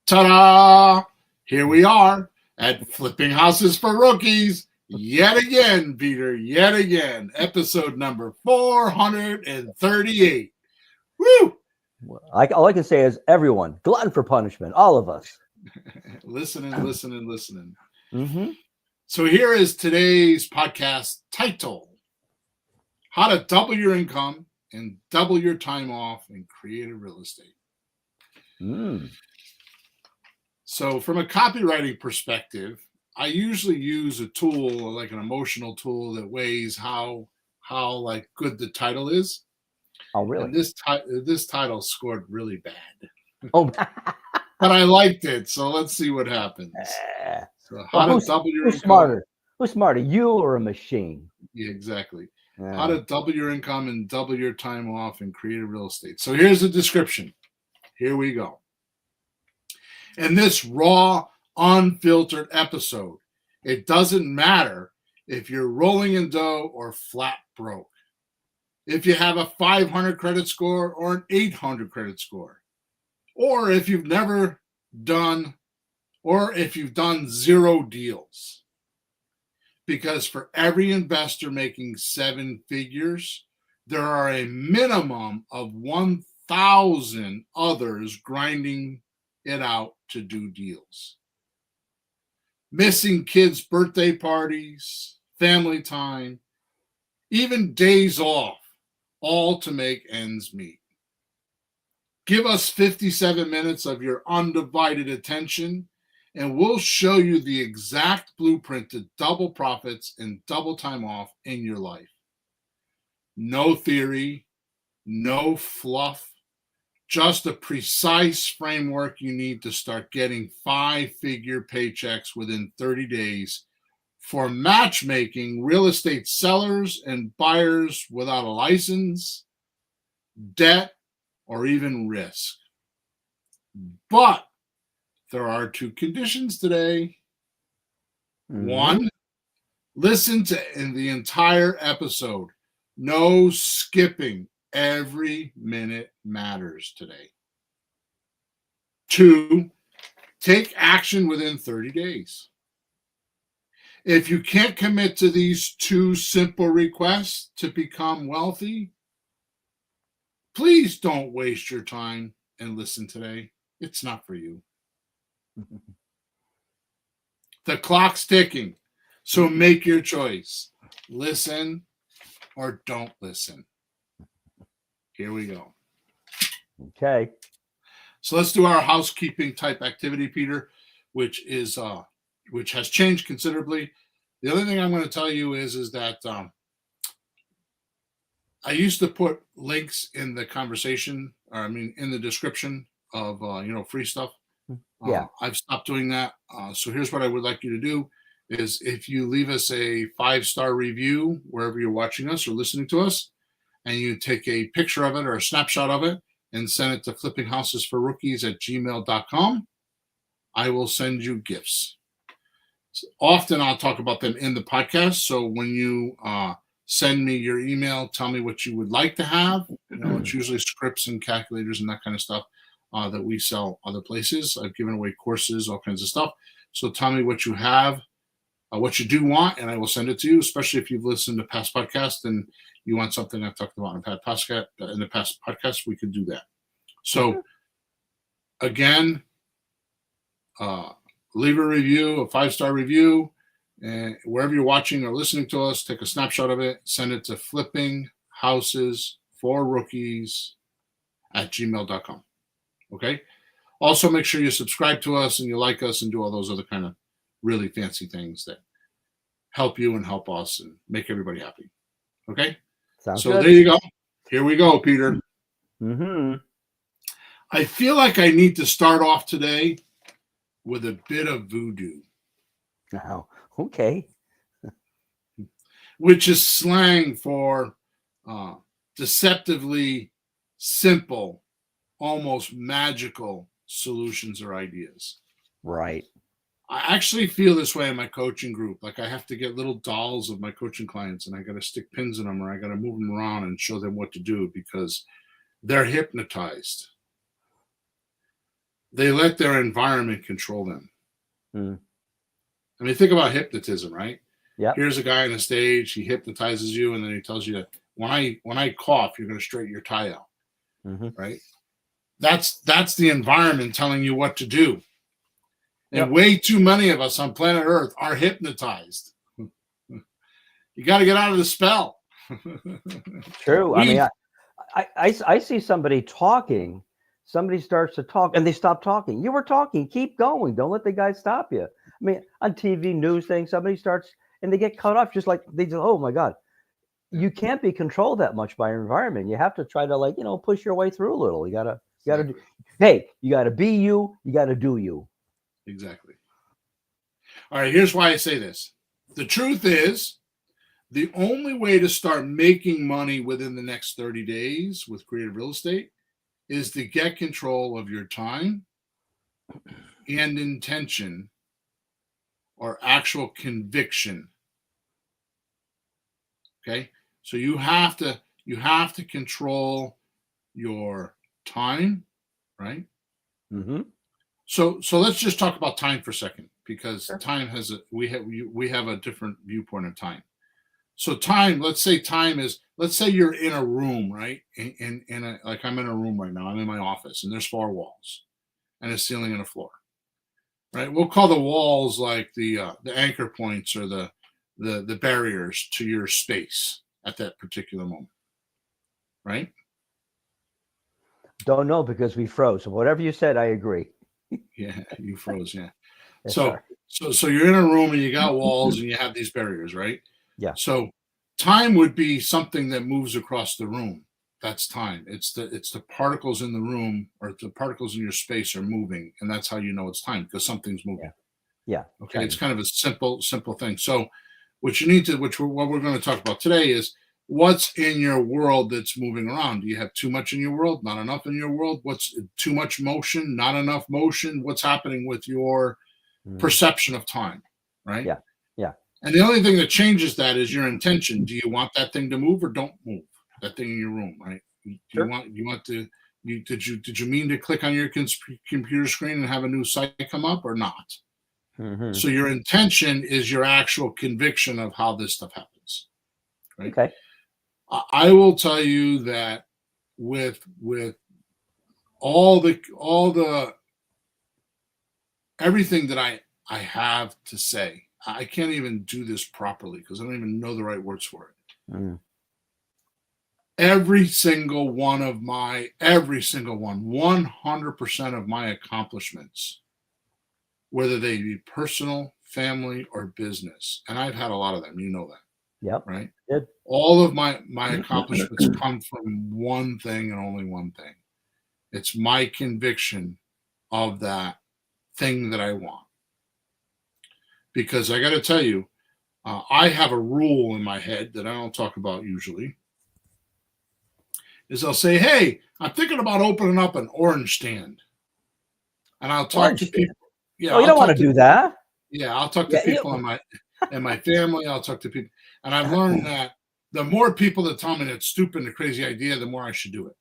Ta-da! Here we are at Flipping Houses for Rookies. Yet again, Peter, yet again. Episode number 438. Woo! All I can say is everyone, glutton for punishment, all of us. listening. Mm-hmm. So here is today's podcast title: How to Double Your Income and Double Your Time Off in Creative Real Estate. So from a copywriting perspective, I usually use a tool, like an emotional tool, that weighs how like good the title is. Oh, really? And this title scored really bad. Oh, but I liked it, so let's see what happens. So double your income. Smarter? Who's smarter, you or a machine? Yeah, exactly. How to double your income and double your time off in creative real estate. So here's the description. Here we go. In this raw, unfiltered episode, it doesn't matter if you're rolling in dough or flat broke, if you have a 500 credit score or an 800 credit score, or if you've never done, or if you've done zero deals. Because for every investor making 7 figures, there are a minimum of 1,000 others grinding it out to do deals. Missing kids' birthday parties, family time, even days off, all to make ends meet. Give us 57 minutes of your undivided attention, and we'll show you the exact blueprint to double profits and double time off in your life. No theory, no fluff, just a precise framework you need to start getting 5-figure paychecks within 30 days for matchmaking real estate sellers and buyers without a license, debt, or even risk. But there are 2 conditions today. Mm-hmm. 1, listen to the entire episode. No skipping. Every minute matters today. 2, take action within 30 days. If you can't commit to these 2 simple requests to become wealthy, please don't waste your time and listen today. It's not for you. The clock's ticking, so make your choice. Listen or don't listen. Here we go. Okay. So let's do our housekeeping type activity, Peter, which has changed considerably. The other thing I'm going to tell you is that I used to put links in the conversation, in the description of free stuff. Yeah. I've stopped doing that. So here's what I would like you to do is if you leave us a 5-star review wherever you're watching us or listening to us, and you take a picture of it or a snapshot of it and send it to flippinghousesforrookies@gmail.com, I will send you gifts. So often I'll talk about them in the podcast. So when you send me your email, tell me what you would like to have. It's usually scripts and calculators and that kind of stuff that we sell other places. I've given away courses, all kinds of stuff. So tell me what you have, what you do want, and I will send it to you, especially if you've listened to past podcasts and you want something I've talked about in the past podcast, we could do that. So again, leave a review, a 5-star review, and wherever you're watching or listening to us, take a snapshot of it, send it to flippinghouses4rookies@gmail.com. Okay. Also, make sure you subscribe to us and you like us and do all those other kind of really fancy things that help you and help us and make everybody happy. Okay. Sounds so good. There you go. Here we go, Peter. Mm-hmm. I feel like I need to start off today with a bit of voodoo. Oh, okay. Which is slang for deceptively simple, almost magical solutions or ideas. Right. I actually feel this way in my coaching group. Like I have to get little dolls of my coaching clients and I got to stick pins in them or I got to move them around and show them what to do because they're hypnotized. they let their environment control them. Mm. I mean, think about hypnotism, right? Yeah. Here's a guy on the stage, he hypnotizes you, and then he tells you that when I cough, you're going to straighten your tie out, Mm-hmm. right? That's the environment telling you what to do. And Yep. way too many of us on planet Earth are hypnotized. You got to get out of the spell. True. I mean, I see somebody talking. Somebody starts to talk and they stop talking. You were talking. Keep going. Don't let the guy stop you. I mean, on TV news thing, somebody starts and they get cut off just like they do. Oh my God. You can't be controlled that much by your environment. You have to try to, like, push your way through a little. You gotta do, hey, you gotta be you, you gotta do you. Exactly. All right, here's why I say this. The truth is, the only way to start making money within the next 30 days with creative real estate is to get control of your time and intention or actual conviction. Okay? So you have to control your time, right? Mm-hmm. So let's just talk about time for a second, because time has we have a different viewpoint of time. So time, let's say you're in a room, right? Like I'm in a room right now. I'm in my office, and there's 4 walls, and a ceiling and a floor, right? We'll call the walls like the anchor points or the barriers to your space at that particular moment, right? Don't know because we froze. So whatever you said, I agree. Yeah, you froze. Yeah. Yes, So you're in a room and you got walls and you have these barriers, right? Yeah. So time would be something that moves across the room. That's time. It's the particles in the room, or the particles in your space are moving, and that's how you know it's time, because something's moving. Yeah. Okay. It's kind of a simple thing. So what we're going to talk about today is what's in your world that's moving around. Do you have too much in your world? Not enough in your world? What's too much motion? Not enough motion? What's happening with your perception of time, right? Yeah. Yeah. And the only thing that changes that is your intention. Do you want that thing to move or don't move? That thing in your room, right? Did you mean to click on your computer screen and have a new site come up or not? Mm-hmm. So your intention is your actual conviction of how this stuff happens, right? Okay. I will tell you that with all the everything that I have to say, I can't even do this properly because I don't even know the right words for it. Mm. Every single one, 100% of my accomplishments, whether they be personal, family, or business, and I've had a lot of them, you know that. Yep. Right? Good. All of my accomplishments come from one thing and only one thing. It's my conviction of that thing that I want. Because I got to tell you, I have a rule in my head that I don't talk about usually. Is I'll say, hey, I'm thinking about opening up an orange stand. And I'll talk to people. Yeah, oh, you don't want to do that. Yeah, I'll talk to people in my family. I'll talk to people. And I've learned that the more people that tell me that's stupid and a crazy idea, the more I should do it.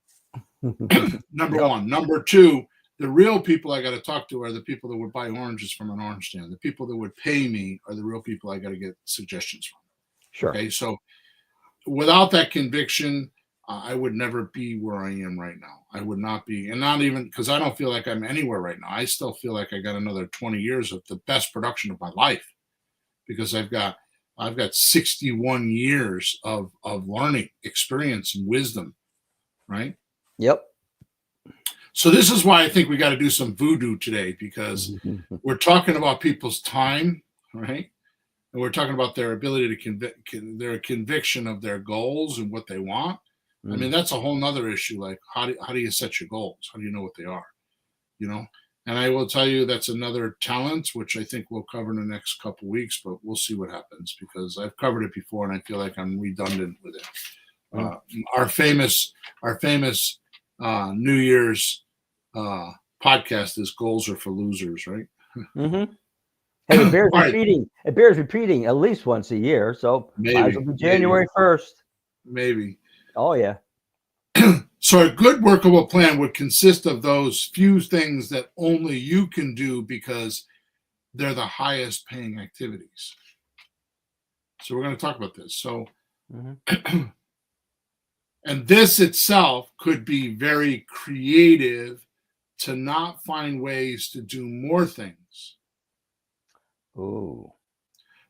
Number one. Number two, the real people I got to talk to are the people that would buy oranges from an orange stand. The people that would pay me are the real people I got to get suggestions from. Sure. Okay, so without that conviction, I would never be where I am right now. I would not be, and not even because I don't feel like I'm anywhere right now. I still feel like I got another 20 years of the best production of my life, because I've got 61 years of learning, experience, and wisdom, right? Yep. So this is why I think we got to do some voodoo today, because we're talking about people's time, right? And we're talking about their ability to their conviction of their goals and what they want. I mean, that's a whole nother issue. Like, how do you set your goals? How do you know what they are? You know? And I will tell you that's another talent, which I think we'll cover in the next couple of weeks, but we'll see what happens, because I've covered it before and I feel like I'm redundant with it. Our famous New Year's podcast is "Goals are for losers," right? Mm-hmm. Hey, it bears repeating. It bears repeating at least once a year. So might as well be January 1st. Maybe. Oh yeah. So a good workable plan would consist of those few things that only you can do because they're the highest paying activities. So we're going to talk about this. So, and this itself could be very creative to not find ways to do more things. Ooh.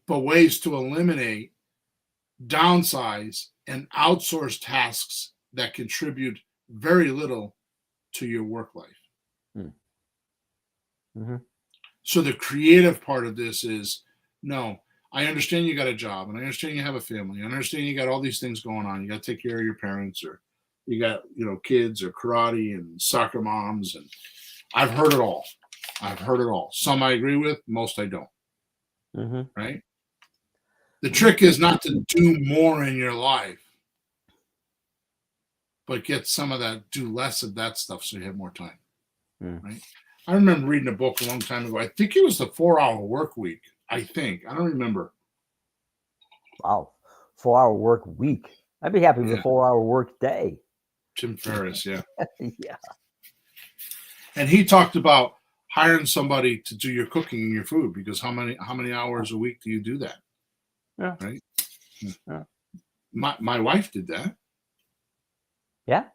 But ways to eliminate, downsize, and outsource tasks that contribute very little to your work life. So the creative part of this is, no, I understand you got a job, and I understand you have a family. I understand you got all these things going on. You got to take care of your parents, or you got, kids, or karate and soccer moms, and I've heard it all. Some I agree with, most I don't. Right? The trick is not to do more in your life, but get some of that, do less of that stuff so you have more time. Right? I remember reading a book a long time ago. I think it was the 4-Hour Work Week. I don't remember. Wow. 4-hour work week. I'd be happy with a 4-hour work day. Tim Ferriss, yeah. Yeah. And he talked about hiring somebody to do your cooking and your food, because how many hours a week do you do that? Yeah. Right? Yeah. My wife did that. Yeah?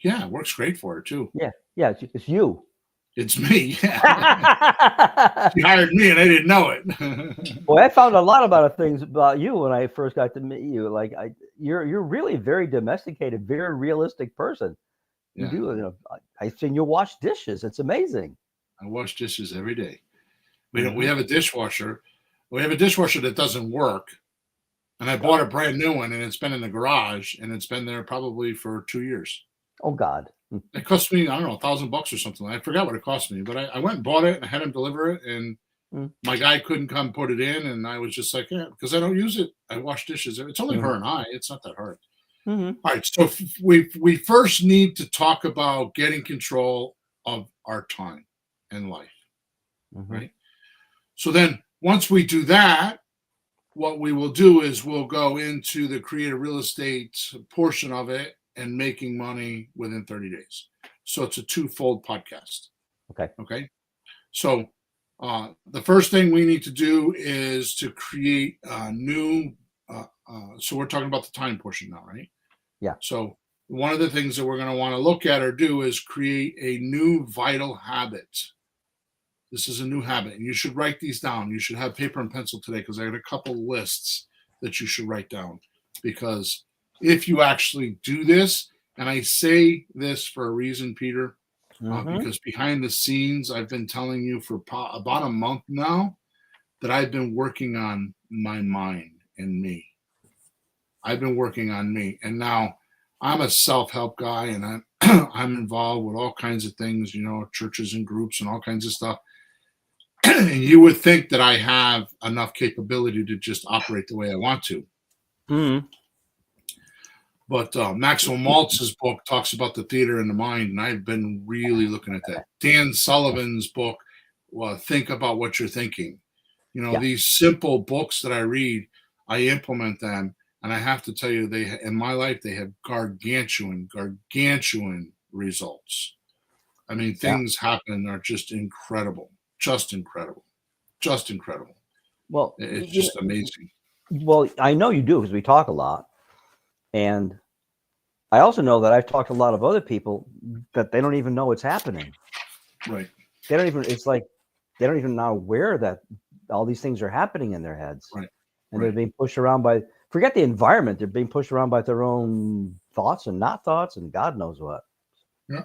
Yeah, it works great for her too. Yeah. Yeah, it's you. It's me. Yeah. She hired me and I didn't know it. Well, I found a lot of things about you when I first got to meet you. Like you're really very domesticated, very realistic person. You do. I've seen you wash dishes. It's amazing. I wash dishes every day. We have a dishwasher. We have a dishwasher that doesn't work, and I bought a brand new one, and it's been in the garage, and it's been there probably for 2 years. Oh God! It cost me, I don't know, $1,000 or something. I forgot what it cost me, but I went and bought it, and I had him deliver it, and my guy couldn't come put it in, and I was just like, yeah, because I don't use it. I wash dishes. It's only her and I. It's not that hard. All right, so we first need to talk about getting control of our time and life, right? So then once we do that, what we will do is we'll go into the creative real estate portion of it and making money within 30 days. So it's a twofold podcast. Okay. So the first thing we need to do is to create a new, so we're talking about the time portion now, right? Yeah. So one of the things that we're going to want to look at or do is create a new vital habit. This is a new habit, and you should write these down. You should have paper and pencil today, because I got a couple lists that you should write down. Because if you actually do this, and I say this for a reason, Peter, because behind the scenes, I've been telling you for about a month now that I've been working on my mind and me. I've been working on me, and now I'm a self-help guy, and I'm involved with all kinds of things, churches and groups and all kinds of stuff. And you would think that I have enough capability to just operate the way I want to. But Maxwell Maltz's book talks about the theater in the mind, and I've been really looking at that. Dan Sullivan's book, Think About What You're Thinking. These simple books that I read, I implement them, and I have to tell you, in my life, they have gargantuan results. I mean, things happen are just incredible. Just incredible. Well, it's just amazing. Well, I know you do, because we talk a lot. And I also know that I've talked to a lot of other people that they don't even know what's happening. Right. It's like they don't even know aware that all these things are happening in their heads. Right. And they're being pushed around forget the environment. They're being pushed around by their own thoughts and not thoughts and God knows what. Yeah.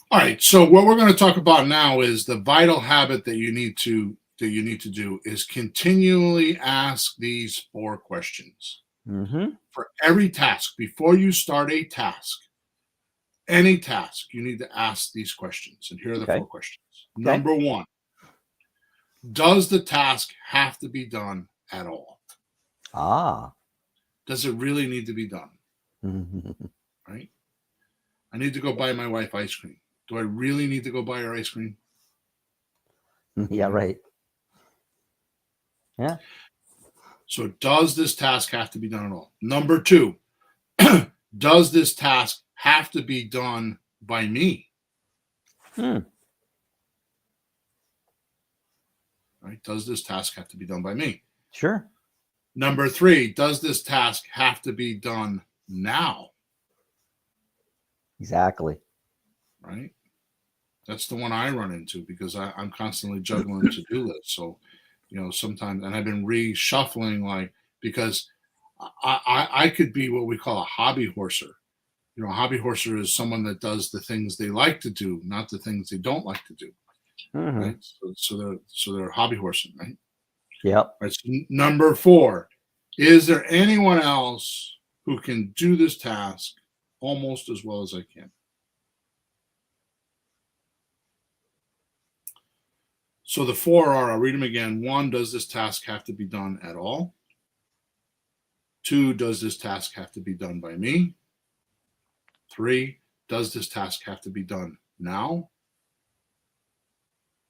All right, so what we're going to talk about now is the vital habit that you need to do is continually ask these 4 questions. For every task. Before you start a task, any task, you need to ask these questions. And here are the 4 questions. Number 1, does the task have to be done at all? Does it really need to be done? Right? I need to go buy my wife ice cream. Do I really need to go buy her ice cream? Yeah, right. Yeah. So does this task have to be done at all? Number 2, does this task have to be done by me? Hmm. Right? Does this task have to be done by me? Sure. Number 3, does this task have to be done now? Exactly. Right? That's the one I run into because I'm constantly juggling to-do lists. So, sometimes, and I've been reshuffling, like, because I could be what we call a hobby horser. A hobby horser is someone that does the things they like to do, not the things they don't like to do. Mm-hmm. Right? So they're hobby horsing, right? Yep. Right. So number 4, is there anyone else who can do this task almost as well as I can? So the 4 are, I'll read them again. 1, does this task have to be done at all? 2, does this task have to be done by me? 3, does this task have to be done now?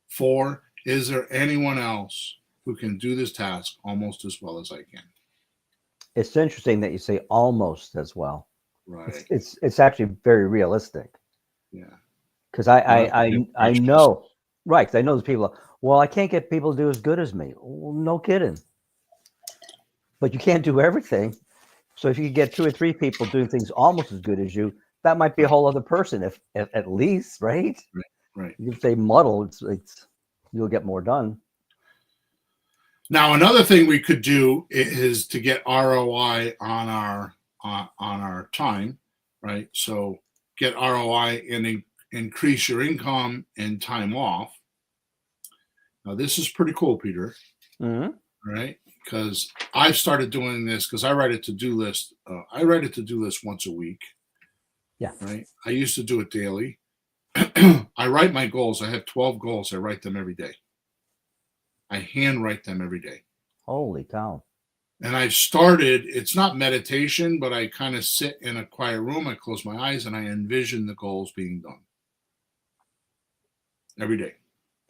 4, is there anyone else who can do this task almost as well as I can? It's interesting that you say almost as well. Right. It's actually very realistic. Yeah. Because I know, right? 'Cause I know there's people. Well, I can't get people to do as good as me. Well, no kidding. But you can't do everything. So if you could get 2 or 3 people doing things almost as good as you, that might be a whole other person. If at least, right? Right. You say muddle, it's you'll get more done. Now, another thing we could do is to get ROI on our time, right? So get ROI and increase your income and time off. Now, this is pretty cool, Peter. Mm-hmm. Right? Because I've started doing this because I write a to-do list. I write a to-do list once a week. Yeah. Right. I used to do it daily. I write my goals. I have 12 goals. I write them every day. I handwrite them every day. Holy cow. And I've started, it's not meditation, but I kind of sit in a quiet room. I close my eyes and I envision the goals being done every day.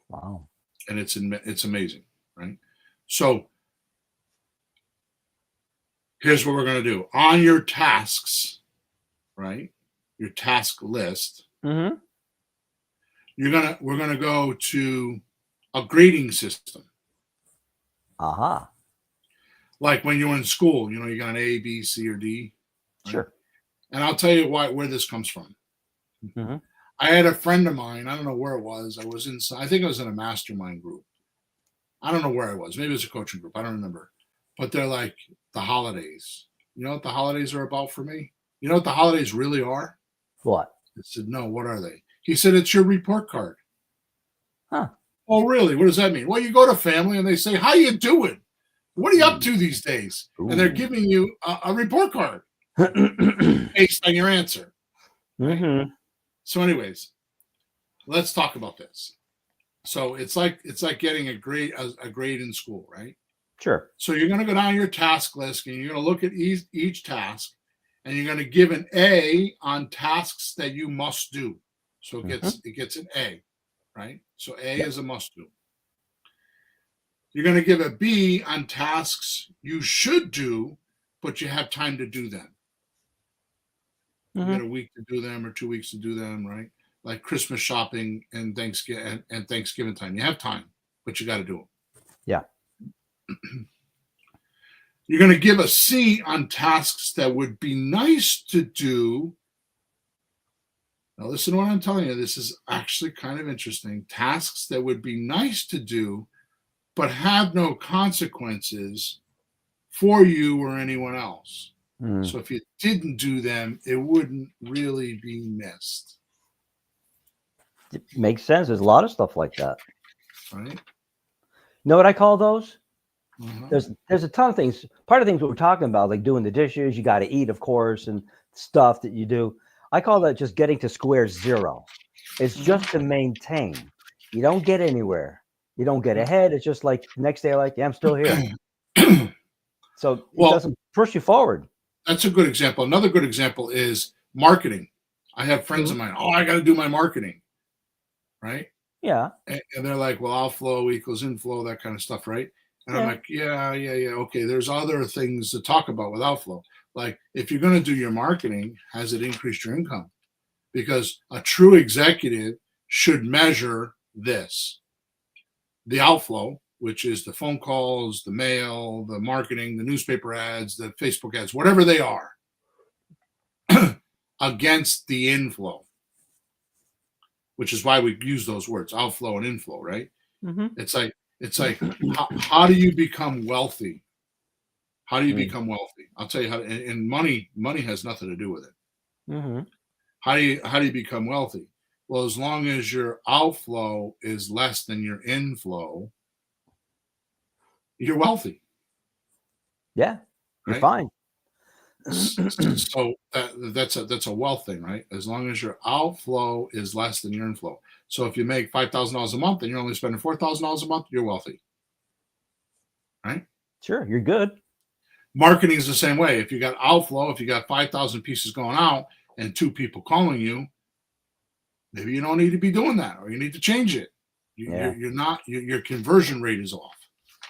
Wow. And it's amazing. Right. So here's what we're going to do on your tasks, right? Your task list. Mm-hmm. We're going to go to a grading system. Aha. Like when you're in school, you got an A, B, C, or D. Right? Sure. And I'll tell you where this comes from. Mm-hmm. I had a friend of mine. I don't know where it was. I think I was in a mastermind group. I don't know where I was. Maybe it was a coaching group. I don't remember. But they're like, the holidays. You know what the holidays are about for me? You know what the holidays really are? What? I said, no, what are they? He said, it's your report card. Huh. Oh, really? What does that mean? Well, you go to family and they say, how you doing? What are you up to these days? Ooh. And they're giving you a report card based on your answer. Right? Mm-hmm. So anyways, let's talk about this. So it's like getting a grade in school, right? Sure. So you're going to go down your task list and you're going to look at each task and you're going to give an A on tasks that you must do. So it gets an A, right? So A is a must do. You're going to give a B on tasks you should do, but you have time to do them. You get a week to do them or 2 weeks to do them, right? Like Christmas shopping and Thanksgiving time. You have time, but you got to do them. Yeah. You're going to give a C on tasks that would be nice to do. Now, listen to what I'm telling you. This is actually kind of interesting. Tasks that would be nice to do, but have no consequences for you or anyone else. So if you didn't do them, it wouldn't really be missed. It makes sense. There's a lot of stuff like that. Right? You know what I call those? Uh-huh. There's a ton of things. Part of the things we're talking about, like doing the dishes, you got to eat, of course, and stuff that you do. I call that just getting to square zero. It's just to maintain. You don't get anywhere. You don't get ahead. It's just like the next day, like, yeah, I'm still here. So it doesn't push you forward. That's a good example. Another good example is marketing. I have friends of mine. Oh, I got to do my marketing. Right? Yeah. And they're like, well, outflow equals inflow, that kind of stuff, right? And I'm like, yeah. Okay, there's other things to talk about with outflow. Like if you're going to do your marketing, has it increased your income? because a true executive should measure this: the outflow, which is the phone calls, the mail, the marketing, the newspaper ads, the Facebook ads, whatever they are, against the inflow, which is why we use those words, outflow and inflow, right? Mm-hmm. It's like how do you become wealthy? How do you become wealthy? I'll tell you how. And money has nothing to do with it. Mm-hmm. How do you become wealthy? Well, as long as your outflow is less than your inflow, you're wealthy. Yeah, you're Right? fine. So that's a wealth thing, right? As long as your outflow is less than your inflow. So if you make $5,000 a month and you're only spending $4,000 a month, you're wealthy, right? Sure, you're good. Marketing is the same way. If you got outflow, if you got 5,000 pieces going out and 2 people calling you, maybe you don't need to be doing that, or you need to change it. You're not. Your conversion rate is off.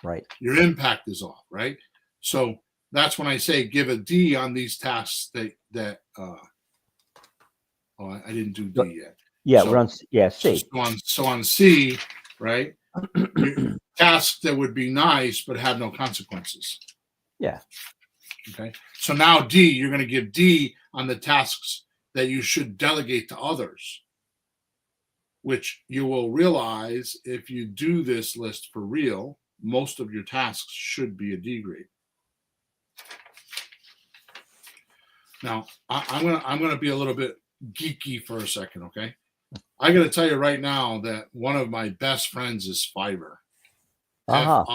Right. Your impact is off. Right. So that's when I say give a D on these tasks that. I didn't do D yet. Yeah, so, we're on. Yeah, C. So on C, right? Tasks that would be nice but have no consequences. Yeah. Okay. So now D, you're going to give D on the tasks that you should delegate to others, which you will realize if you do this list for real, most of your tasks should be a D grade. Now, I'm gonna be a little bit geeky for a second, okay? I got to tell you right now that one of my best friends is Fiverr. Fiverr,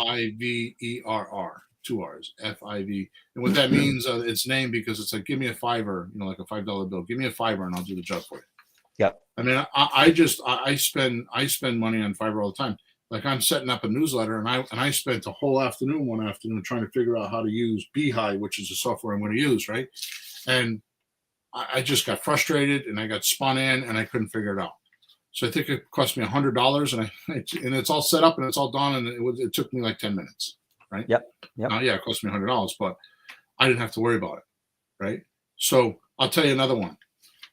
2 R's, FIV. And what that means, it's named because it's like, give me a Fiverr, like a $5 bill. Give me a Fiverr and I'll do the job for you. Yep. I mean, I spend money on Fiverr all the time. Like I'm setting up a newsletter, and I spent a whole afternoon one afternoon trying to figure out how to use Beehive, which is the software I'm going to use, right? And I just got frustrated, and I got spun in, and I couldn't figure it out. So I think it cost me $100, and it's all set up and it's all done, and it took me like 10 minutes, right? Yep. Yeah, it cost me $100, but I didn't have to worry about it, right? So I'll tell you another one.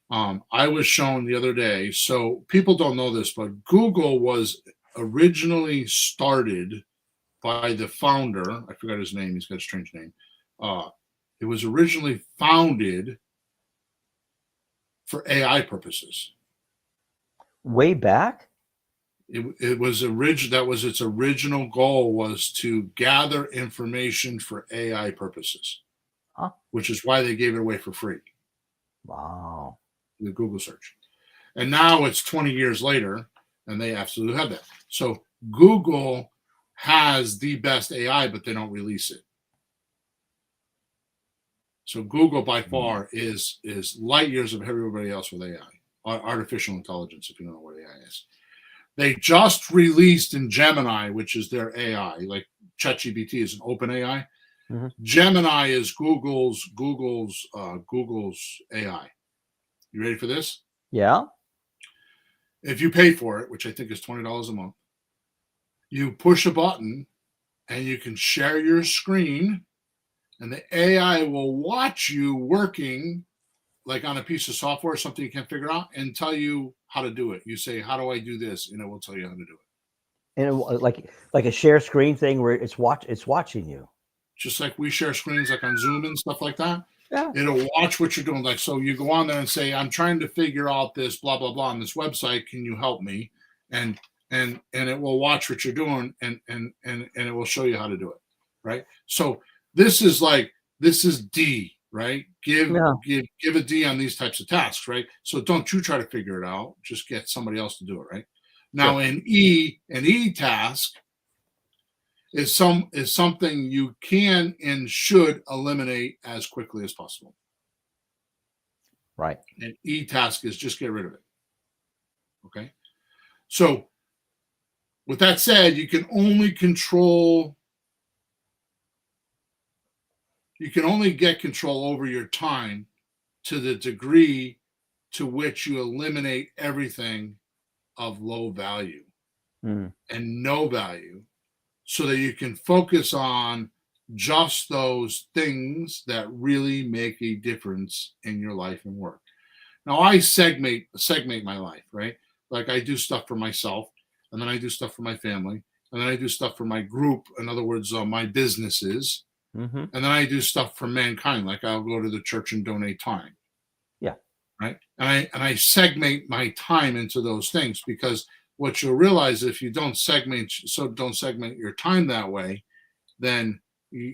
I was shown the other day, so people don't know this, but Google was originally started by the founder. I forgot his name. He's got a strange name. It was originally founded for AI purposes. Way back? It was that was its original goal, was to gather information for AI purposes, which is why they gave it away for free. Wow. The Google search. And now it's 20 years later, and they absolutely have that. So Google has the best AI, but they don't release it. So Google by far is light years of everybody else with AI, artificial intelligence, if you don't know what AI is. They just released in Gemini, which is their AI, like ChatGPT is an open AI. Mm-hmm. Gemini is Google's AI. You ready for this? Yeah. If you pay for it, which I think is $20 a month, you push a button and you can share your screen, and the AI will watch you working like on a piece of software, something you can't figure out, and tell you how to do it. You say, how do I do this? And it will tell you how to do it. And like a share screen thing where it's watching you. Just like we share screens like on Zoom and stuff like that. Yeah. It'll watch what you're doing. Like, so you go on there and say, I'm trying to figure out this blah, blah, blah on this website. Can you help me? And it will watch what you're doing and it will show you how to do it. Right. So this is D, right? Give a D on these types of tasks, right? So don't you try to figure it out. Just get somebody else to do it, right? Now an E task is something you can and should eliminate as quickly as possible. Right. An E task is just get rid of it. Okay. So with that said, you can only get control over your time to the degree to which you eliminate everything of low value and no value, so that you can focus on just those things that really make a difference in your life and work. Now I segment my life, right? Like I do stuff for myself, and then I do stuff for my family, and then I do stuff for my group. In other words, my businesses, Mm-hmm. and then I do stuff for mankind. Like I'll go to the church and donate time, Yeah. right? And I segment my time into those things, because what you'll realize, if you don't segment your time that way, then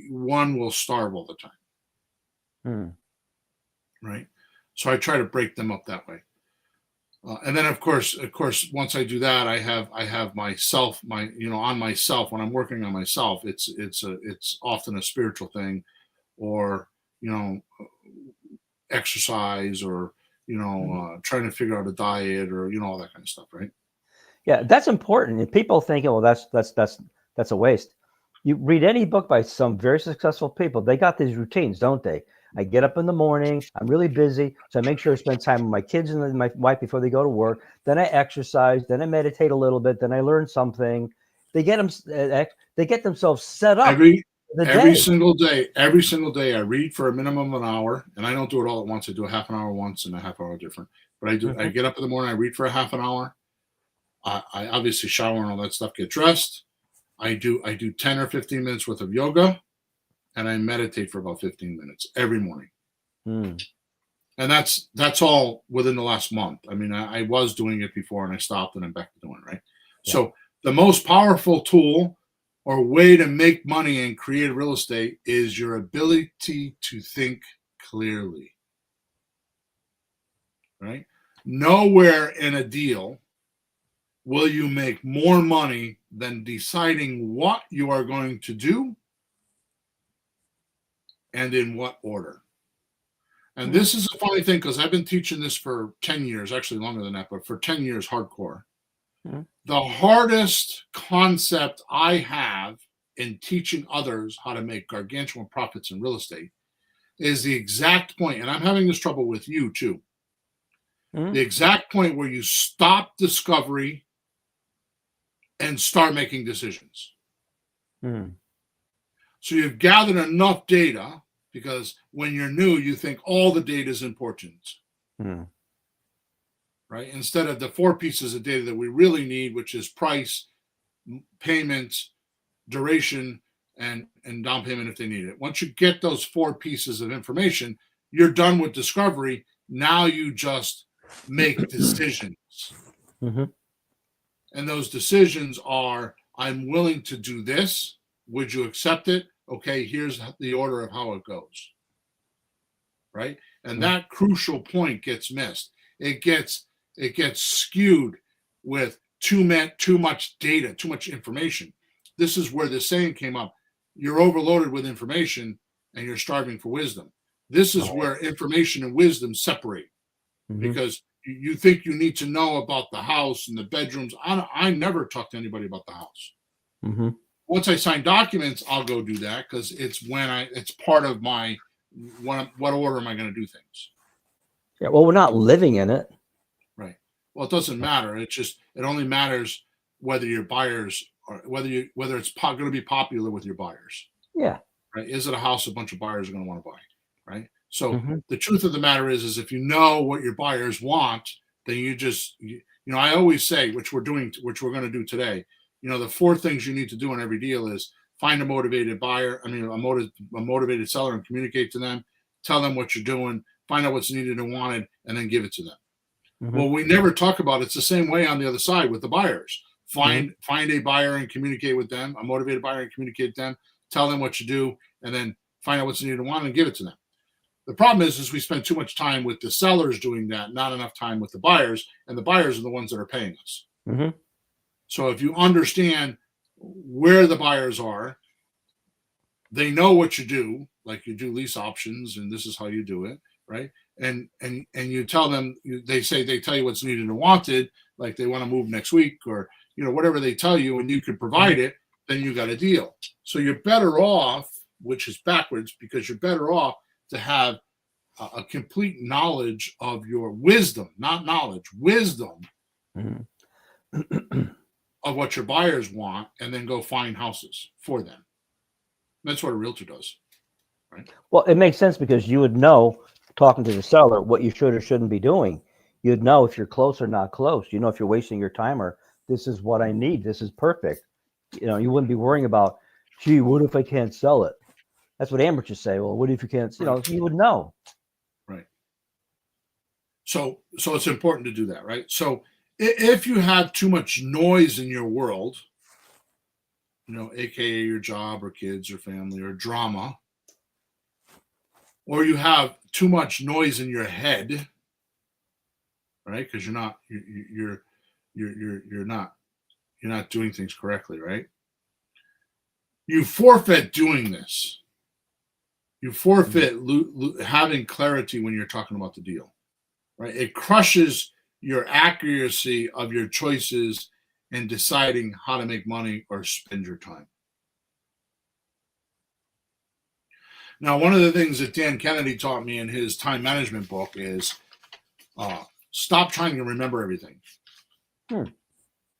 one will starve all the time, Mm. right? So I try to break them up that way. And then of course, once I do that, I have myself, on myself. When I'm working on myself, it's often a spiritual thing, or you know, exercise, or trying to figure out a diet, or all that kind of stuff, right? Yeah, that's important. And people think, well, that's a waste. You read any book by some very successful people, they got these routines, don't they? I get up in the morning, I'm really busy, so I make sure to spend time with my kids and my wife before they go to work. Then I exercise, then I meditate a little bit, then I learn something. They get they get themselves set up Every for the every day. single day, I read for a minimum of an hour, and I don't do it all at once. I do a half an hour once and a half hour different. But I Mhm. get up in the morning, I read for a half an hour. I obviously shower and all that stuff, get dressed. I do 10 or 15 minutes worth of yoga, and I meditate for about 15 minutes every morning. Mm. And that's all within the last month. I mean, I was doing it before, and I stopped, and I'm back to doing it, right? Yeah. So the most powerful tool or way to make money in creative real estate is your ability to think clearly, right? Nowhere in a deal will you make more money than deciding what you are going to do and in what order. And Mm. this is a funny thing, because I've been teaching this for 10 years, actually longer than that, but for 10 years hardcore. Mm. The hardest concept I have in teaching others how to make gargantuan profits in real estate is the exact point, and I'm having this trouble with you too, the Mm. exact point where you stop discovery and start making decisions. Mm. So you've gathered enough data, because when you're new, you think all the data is important, Mm. right? Instead of the four pieces of data that we really need, which is price, payments, duration, and down payment if they need it. Once you get those four pieces of information, you're done with discovery. Now you just make decisions. Mhm. And those decisions are, I'm willing to do this. Would you accept it? Okay, here's the order of how it goes. Right? And Mm. that crucial point gets missed. It gets skewed with too much data, too much information. This is where the saying came up: you're overloaded with information and you're starving for wisdom. This is Oh, where information and wisdom separate, yeah. Mhm. because you think you need to know about the house and the bedrooms. I never talk to anybody about the house. Mhm. Once I sign documents, I'll go do that, because it's part of my what order am I going to do things. Yeah, well, we're not living in it. Right. Well, it doesn't matter. It only matters whether your buyers are whether it's going to be popular with your buyers. Yeah. Right? Is it a house a bunch of buyers are going to want to buy? Right. So Mhm. the truth of the matter is if you know what your buyers want, then I always say, which we're going to do today. The four things you need to do in every deal is find a motivated buyer. I mean, a motivated seller, and communicate to them. Tell them what you're doing. Find out what's needed and wanted, and then give it to them. Mhm. Well, we never talk about it's the same way on the other side with the buyers. Mhm. Find a buyer and communicate with them, a motivated buyer, and communicate with them. Tell them what you do, and then find out what's needed and wanted, and give it to them. The problem is we spend too much time with the sellers doing that, not enough time with the buyers, and the buyers are the ones that are paying us. Mhm. So if you understand where the buyers are, they know what you do, like you do lease options, and this is how you do it, right? And you tell them, they tell you what's needed and wanted, like they want to move next week, or whatever they tell you, and you can Mhm. provide it, then you got a deal. So you're better off, which is backwards, because you're better off to have a complete knowledge of your wisdom, not knowledge, wisdom Mhm. of what your buyers want, and then go find houses for them. That's what a realtor does, right? Well, it makes sense because you would know talking to the seller what you should or shouldn't be doing. You'd know if you're close or not close. You know if you're wasting your time or this is what I need. This is perfect. You wouldn't be worrying about, gee, what if I can't sell it? That's what amateurs say. Well, what if you can't? You would know. Right. So it's important to do that, right? So if you have too much noise in your world, aka your job or kids or family or drama, or you have too much noise in your head, right? Because you're not doing things correctly, right? You forfeit doing this. You forfeit having clarity when you're talking about the deal, right? It crushes your accuracy of your choices in deciding how to make money or spend your time. Now, one of the things that Dan Kennedy taught me in his time management book is stop trying to remember everything.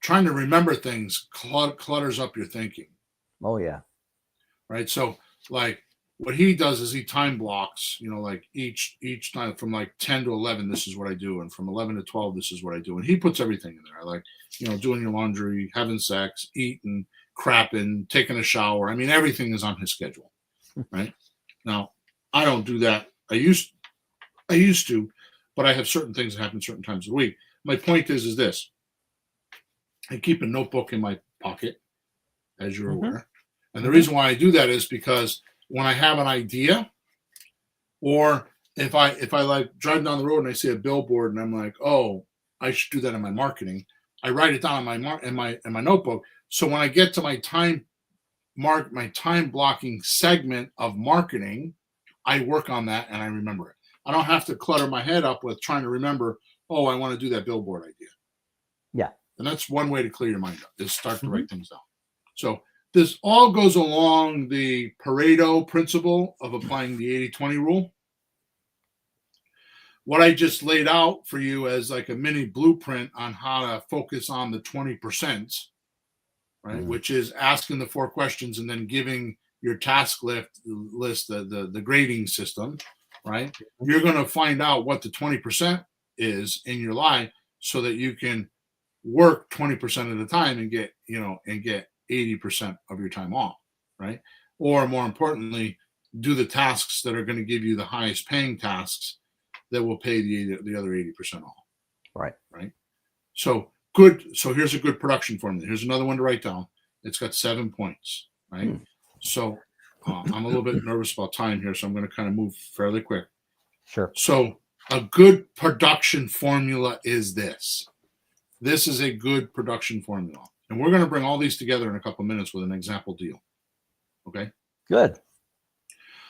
Trying to remember things clutters up your thinking. Oh, yeah. Right. So, like, what he does is he time blocks, like each time from like 10 to 11, this is what I do. And from 11 to 12, this is what I do. And he puts everything in there. Like, doing your laundry, having sex, eating, crapping, taking a shower. I mean, everything is on his schedule. Right. Now, I don't do that. I used to, but I have certain things that happen certain times of the week. My point is this. I keep a notebook in my pocket, as you're aware. And the reason why I do that is because when I have an idea, or if I like drive down the road and I see a billboard and I'm like, oh, I should do that in my marketing, I write it down in my notebook. So when I get to my time blocking segment of marketing, I work on that and I remember it. I don't have to clutter my head up with trying to remember, oh, I want to do that billboard idea. Yeah. And that's one way to clear your mind up, is start to write things down. So this all goes along the Pareto principle of applying the 80-20 rule. What I just laid out for you as like a mini blueprint on how to focus on the 20%, right? Which is asking the 4 questions and then giving your task list, the grading system, right? You're going to find out what the 20% is in your life so that you can work 20% of the time and get 80% of your time off, right? Or more importantly, do the tasks that are going to give you the highest paying tasks that will pay the other 80% off. Right. Right. So good. So here's a good production formula. Here's another one to write down. It's got 7 points, right? So I'm a little bit nervous about time here, so I'm going to kind of move fairly quick. Sure. So a good production formula is this. This is a good production formula. And we're going to bring all these together in a couple of minutes with an example deal. Okay? Good.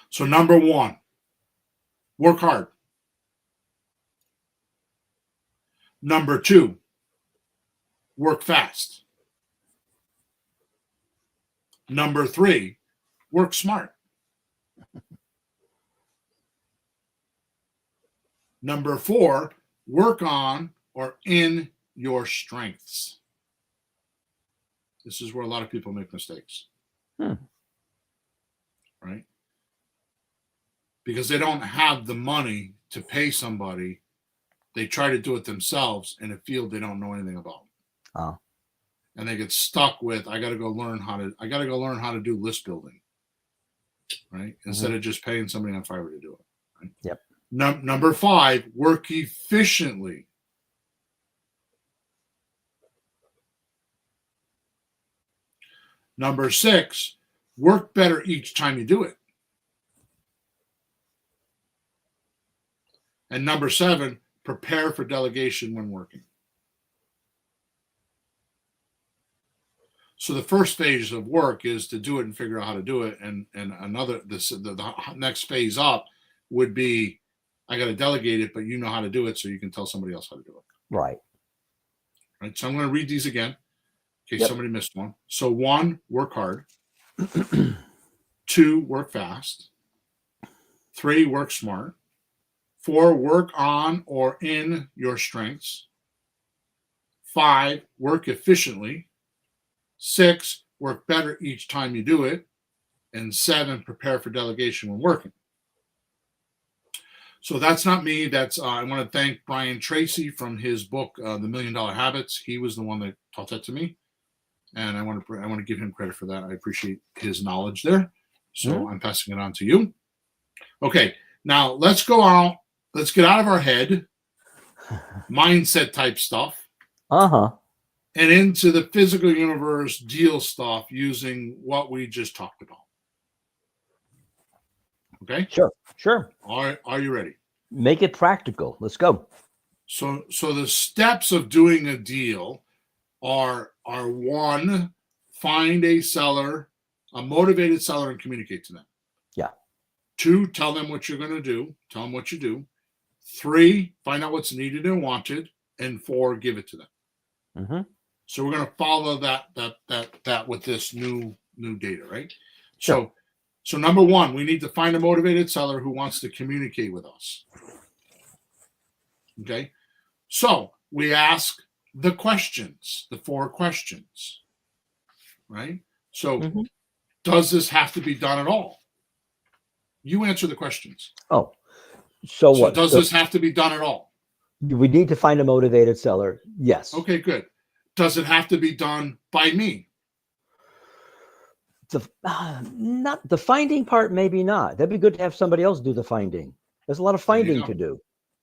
So number 1, work hard. Number 2, work fast. Number 3, work smart. Number 4, work on or in your strengths. This is where a lot of people make mistakes. Right? Because they don't have the money to pay somebody. They try to do it themselves in a field they don't know anything about. Oh. And they get stuck with, I got to go learn how to do list building. Right? Instead of just paying somebody on Fiverr to do it. Right? Yep. Number 5, work efficiently. Number 6, work better each time you do it. And number 7, prepare for delegation when working. So the first phase of work is to do it and figure out how to do it. And the next phase up would be, I got to delegate it, but you know how to do it, so you can tell somebody else how to do it. Right. Right. So I'm going to read these again in case somebody missed one. So 1, work hard. 2, work fast. 3, work smart. 4, work on or in your strengths. 5, work efficiently. 6, work better each time you do it. And 7, prepare for delegation when working. So that's not me. That's I want to thank Brian Tracy from his book, The $1 Million Habits. He was the one that taught that to me, and I want to give him credit for that. I appreciate his knowledge there. So I'm passing it on to you. Okay, now let's go out. Let's get out of our head, mindset type stuff, and into the physical universe deal stuff using what we just talked about. Okay. Sure. Are you ready? Make it practical. Let's go. So the steps of doing a deal are one, find a seller, a motivated seller, and communicate to them. Yeah. 2, tell them what you're going to do. Tell them what you do. 3, find out what's needed and wanted, and 4, give it to them. So we're going to follow that with this new data, right? Sure. So number 1, we need to find a motivated seller who wants to communicate with us. Okay. So we ask the questions, the 4 questions, right? So does this have to be done at all? You answer the questions. Oh, so what? Does this have to be done at all? We need to find a motivated seller. Yes. Okay, good. Does it have to be done by me? Not the finding part, maybe not. That'd be good to have somebody else do the finding. There's a lot of finding to do.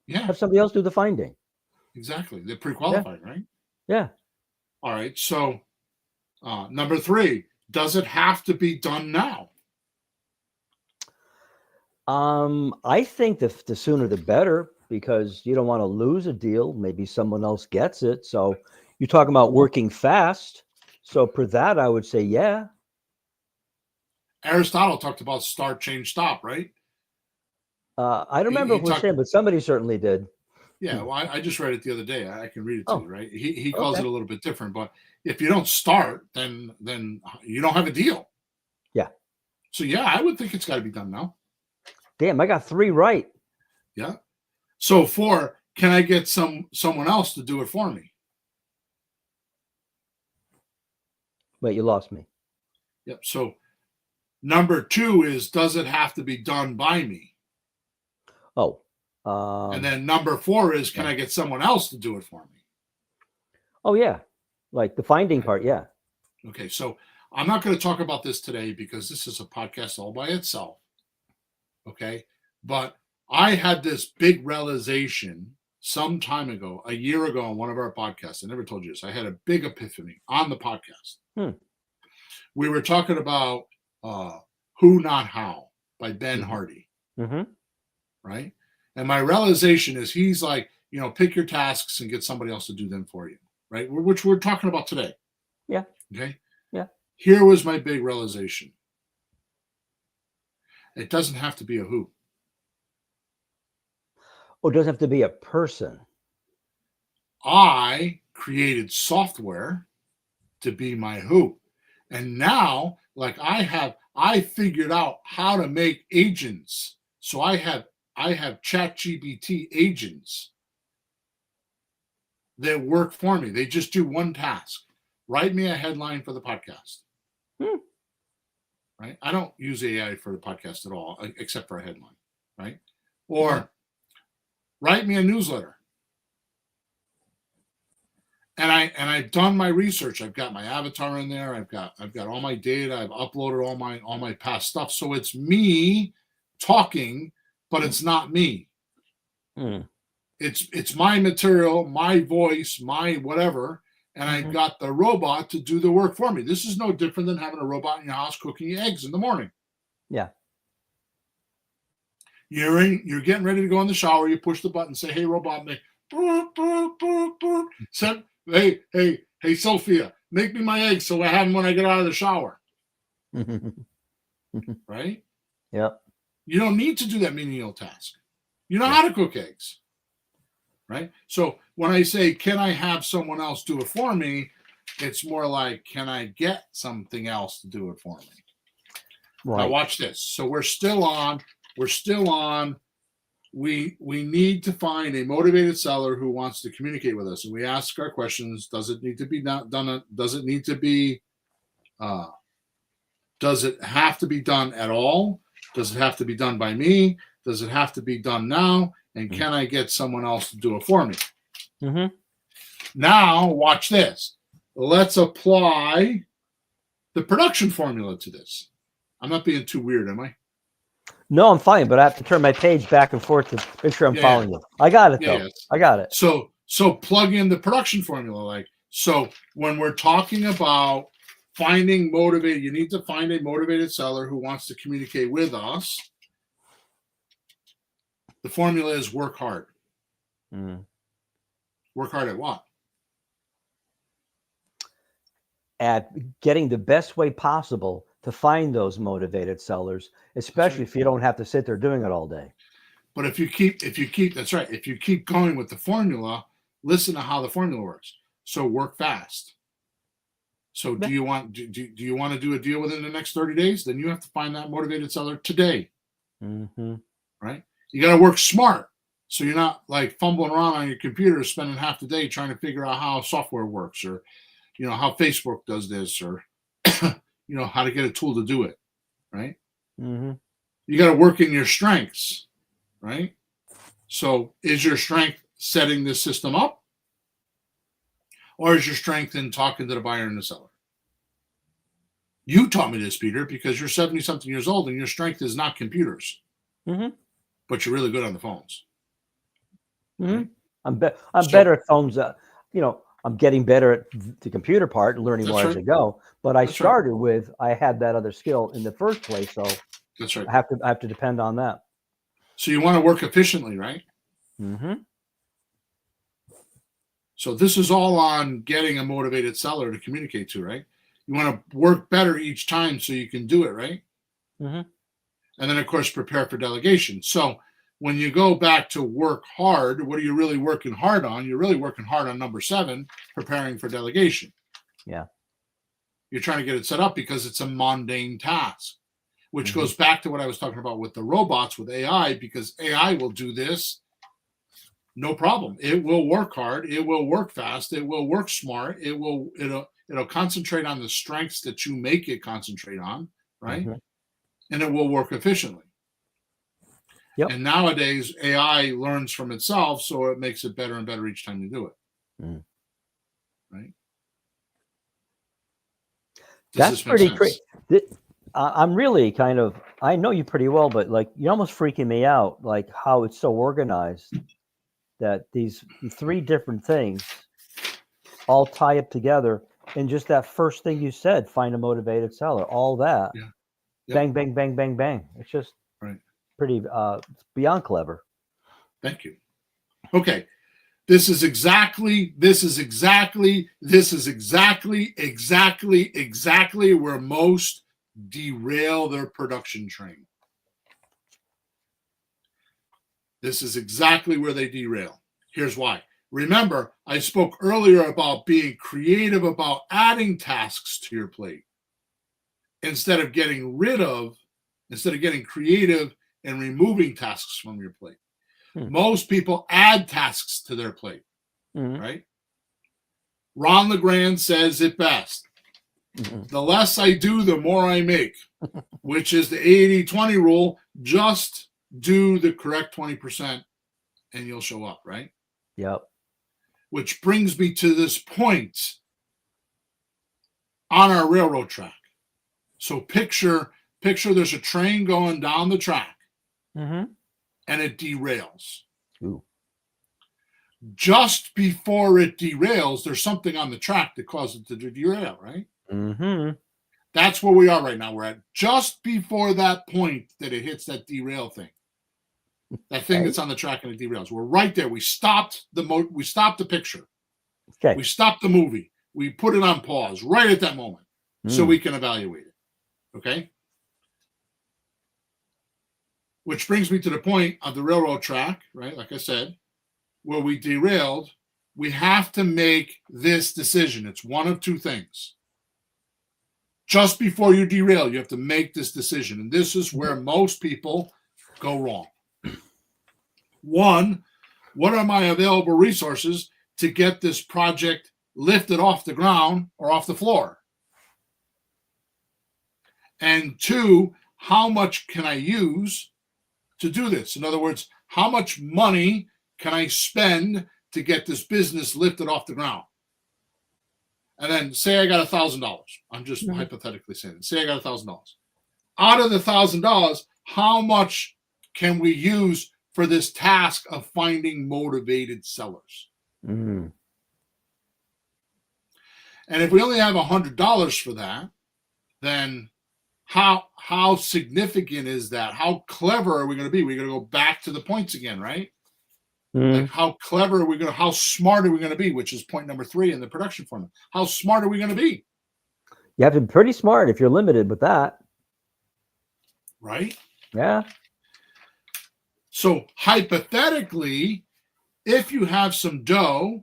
Yeah. Have somebody else do the finding. Exactly. They're pre-qualified, right? Yeah. All right. So number 3, does it have to be done now? I think the sooner the better, because you don't want to lose a deal. Maybe someone else gets it. So you're talking about working fast. So for that, I would say, yeah. Aristotle talked about start, change, stop, right? I don't remember who said, but somebody certainly did. Yeah, well, I just read it the other day. I can read it to you, right? He calls it a little bit different, but if you don't start, then you don't have a deal. Yeah. So yeah, I would think it's got to be done now. Damn, I got 3 right. Yeah. So 4, can I get someone else to do it for me? Wait, you lost me. Yep. So number 2 is, does it have to be done by me? Oh. And then number 4 is, can I get someone else to do it for me? Oh, yeah. Like the finding part, yeah. Okay, so I'm not going to talk about this today because this is a podcast all by itself. Okay, but I had this big realization some time ago, a year ago on one of our podcasts. I never told you this. I had a big epiphany on the podcast. We were talking about Who Not How by Ben Hardy. Right? And my realization is he's like, pick your tasks and get somebody else to do them for you. Right? Which we're talking about today. Yeah. Okay. Yeah. Here was my big realization. It doesn't have to be a who. Oh, it doesn't have to be a person. I created software to be my who. And now, like I figured out how to make agents. So I have ChatGPT agents that work for me. They just do one task. Write me a headline for the podcast. Right? I don't use AI for the podcast at all, except for a headline, right? Or write me a newsletter. And I've done my research. I've got my avatar in there. I've got all my data. I've uploaded all my past stuff. So it's me talking, but it's not me. It's my material, my voice, my whatever. And I've got the robot to do the work for me. This is no different than having a robot in your house cooking eggs in the morning. Yeah. You're getting ready to go in the shower. You push the button, say, "Hey, robot, make boop, boop, boop, boop." Hey, Sophia, make me my eggs so I have them when I get out of the shower. Right? Yeah. You don't need to do that menial task. You know how to cook eggs. Right? So when I say, can I have someone else do it for me? It's more like, can I get something else to do it for me? Right. Now watch this. So we're still on. We need to find a motivated seller who wants to communicate with us. And we ask our questions. Does it need to be done? Does it need to be, does it have to be done at all? Does it have to be done by me? Does it have to be done now? And can I get someone else to do it for me? Mm-hmm. Now, watch this. Let's apply the production formula to this. I'm not being too weird, am I? No, I'm fine, but I have to turn my page back and forth to make sure I'm following you. I got it, though. I got it. So plug in the production formula. So when we're talking about finding motivated, you need to find a motivated seller who wants to communicate with us. The formula is work hard. Work hard at what? At getting the best way possible to find those motivated sellers, especially if you don't have to sit there doing it all day. But if you keep, that's right. If you keep going with the formula, listen to how the formula works. So work fast. So do you want to do a deal within the next 30 days? Then you have to find that motivated seller today. Right? You got to work smart. So you're not like fumbling around on your computer, spending half the day trying to figure out how software works, or how Facebook does this, or how to get a tool to do it. Right? You got to work in your strengths. Right? So is your strength setting this system up? Or is your strength in talking to the buyer and the seller? You taught me this, Peter, because you're 70-something years old and your strength is not computers. But you're really good on the phones. I'm better at phones. I'm getting better at the computer part and learning more as I go. But I started with, I had that other skill in the first place. So that's right. I have to depend on that. So you want to work efficiently, right? So this is all on getting a motivated seller to communicate to, right? You want to work better each time so you can do it, right? And then, of course, prepare for delegation. So when you go back to work hard, what are you really working hard on? You're really working hard on number 7, preparing for delegation. Yeah. You're trying to get it set up because it's a mundane task, which goes back to what I was talking about with the robots, with AI, because AI will do this. No problem. It will work hard. It will work fast. It will work smart. It'll concentrate on the strengths that you make it concentrate on, right? And it will work efficiently. And nowadays, AI learns from itself, so it makes it better and better each time you do it. Right? That's pretty crazy. I'm really kind of, I know you pretty well, but like you're almost freaking me out, like how it's so organized that these 3 different things all tie up together. And just that first thing you said, find a motivated seller, all that, bang, bang, bang, bang, bang. It's just pretty beyond clever. Thank you. Okay. This is exactly where most derail their production train. This is exactly where they derail. Here's why. Remember, I spoke earlier about being creative about adding tasks to your plate instead of getting creative and removing tasks from your plate. Most people add tasks to their plate, right? Ron LeGrand says it best. The less I do, the more I make, which is the 80-20 rule. Just do the correct 20% and you'll show up, right? Yep. Which brings me to this point on our railroad track. So picture there's a train going down the track and it derails. Just before it derails, there's something on the track that causes it to derail, right? That's where we are right now. We're at just before that point that it hits that derail thing. That thing that's on the track and it derails. We're right there. We stopped the picture. We stopped the movie. We put it on pause right at that moment so we can evaluate it. Okay? Which brings me to the point of the railroad track, right? Like I said, where we derailed, we have to make this decision. It's one of 2 things. Just before you derail, you have to make this decision. And this is where most people go wrong. 1, what are my available resources to get this project lifted off the ground or off the floor? And 2, how much can I use to do this. In other words, how much money can I spend to get this business lifted off the ground? And then say I got $1,000. I'm just hypothetically saying, say I got $1,000. Out of the $1,000, how much can we use for this task of finding motivated sellers? Mm. And if we only have $100 for that, then how significant is that? How clever are we going to be? We're going to go back to the points again, right? Like how clever are we going to? How smart are we going to be? Which is point number 3 in the production formula. How smart are we going to be? You have to be pretty smart if you're limited with that, right? Yeah. So hypothetically, if you have some dough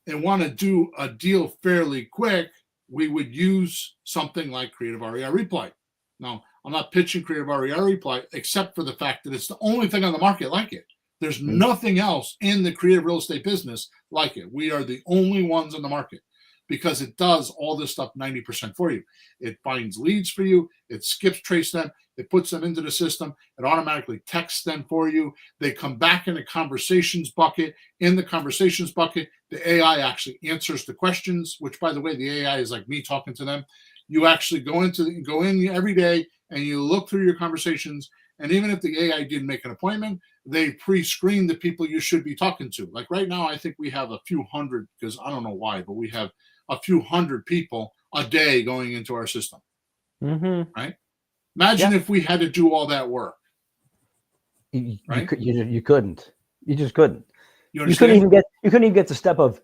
and want to do a deal fairly quick, we would use something like Creative REI Replay. Now, I'm not pitching Creative REI Replay except for the fact that it's the only thing on the market like it. There's nothing else in the creative real estate business like it. We are the only ones on the market because it does all this stuff 90% for you. It finds leads for you. It skips trace them. It puts them into the system. It automatically texts them for you. They come back in a conversations bucket. In the conversations bucket, the AI actually answers the questions, which, by the way, the AI is like me talking to them. You actually go in every day and you look through your conversations. And even if the AI didn't make an appointment, they pre-screen the people you should be talking to. Like right now, I think we have a few hundred, because I don't know why, but we have a few hundred people a day going into our system. Right? Imagine if we had to do all that work. Right? You couldn't. You just couldn't. You couldn't even get the step of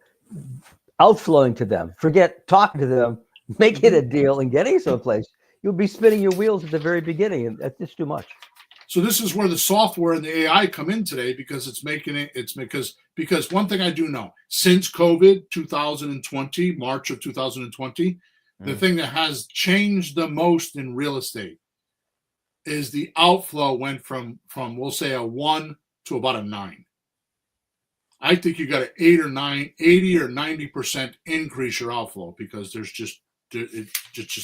outflowing to them. Forget talking to them, making a deal, and getting someplace. You'll be spinning your wheels at the very beginning, and that's just too much. So this is where the software and the AI come in today, because because one thing I do know, since COVID 2020, March of 2020, the thing that has changed the most in real estate is the outflow went from we'll say a 1 to about a 9. I think you got an 80 or 90% increase your outflow, because it's just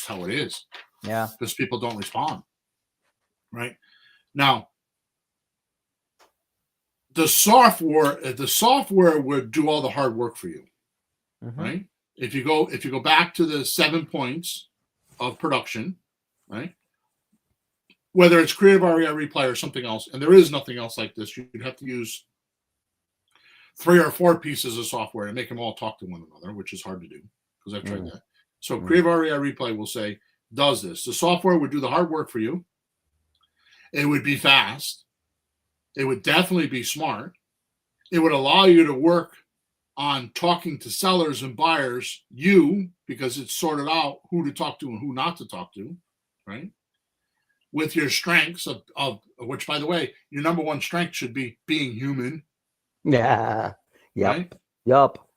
how it is. Yeah. Because people don't respond. Right? Now, the software would do all the hard work for you, right? If you go back to the 7 points of production, right? Whether it's Creative REI Replay or something else, and there is nothing else like this, you'd have to use 3 or 4 pieces of software and make them all talk to one another, which is hard to do because I've tried that. So Creative REI Replay will say, does this. The software would do the hard work for you. It would be fast. It would definitely be smart. It would allow you to work on talking to sellers and buyers, because it's sorted out who to talk to and who not to talk to, right? With your strengths of which, by the way, your number one strength should be being human. Yeah. Yep. Right? Yup.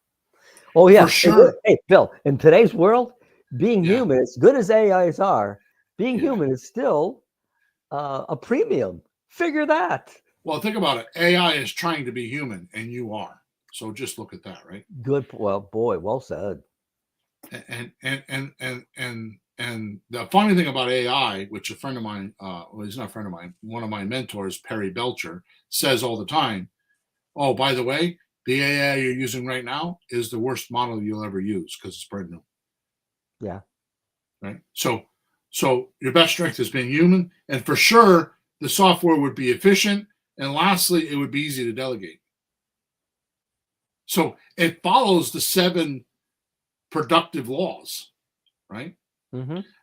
Oh, yeah. For sure. Hey, Bill, in today's world, being human, as good as AIs are, being human is still a premium. Figure that. Well, think about it. AI is trying to be human, and you are. So just look at that, right? Good. Well, boy, well said. And the funny thing about AI, which a friend of mine, he's not a friend of mine, one of my mentors, Perry Belcher, says all the time, oh, by the way, the AI you're using right now is the worst model you'll ever use because it's brand new. Yeah. Right. So your best strength is being human, and for sure the software would be efficient, and lastly, it would be easy to delegate. So it follows the 7 productive laws, right?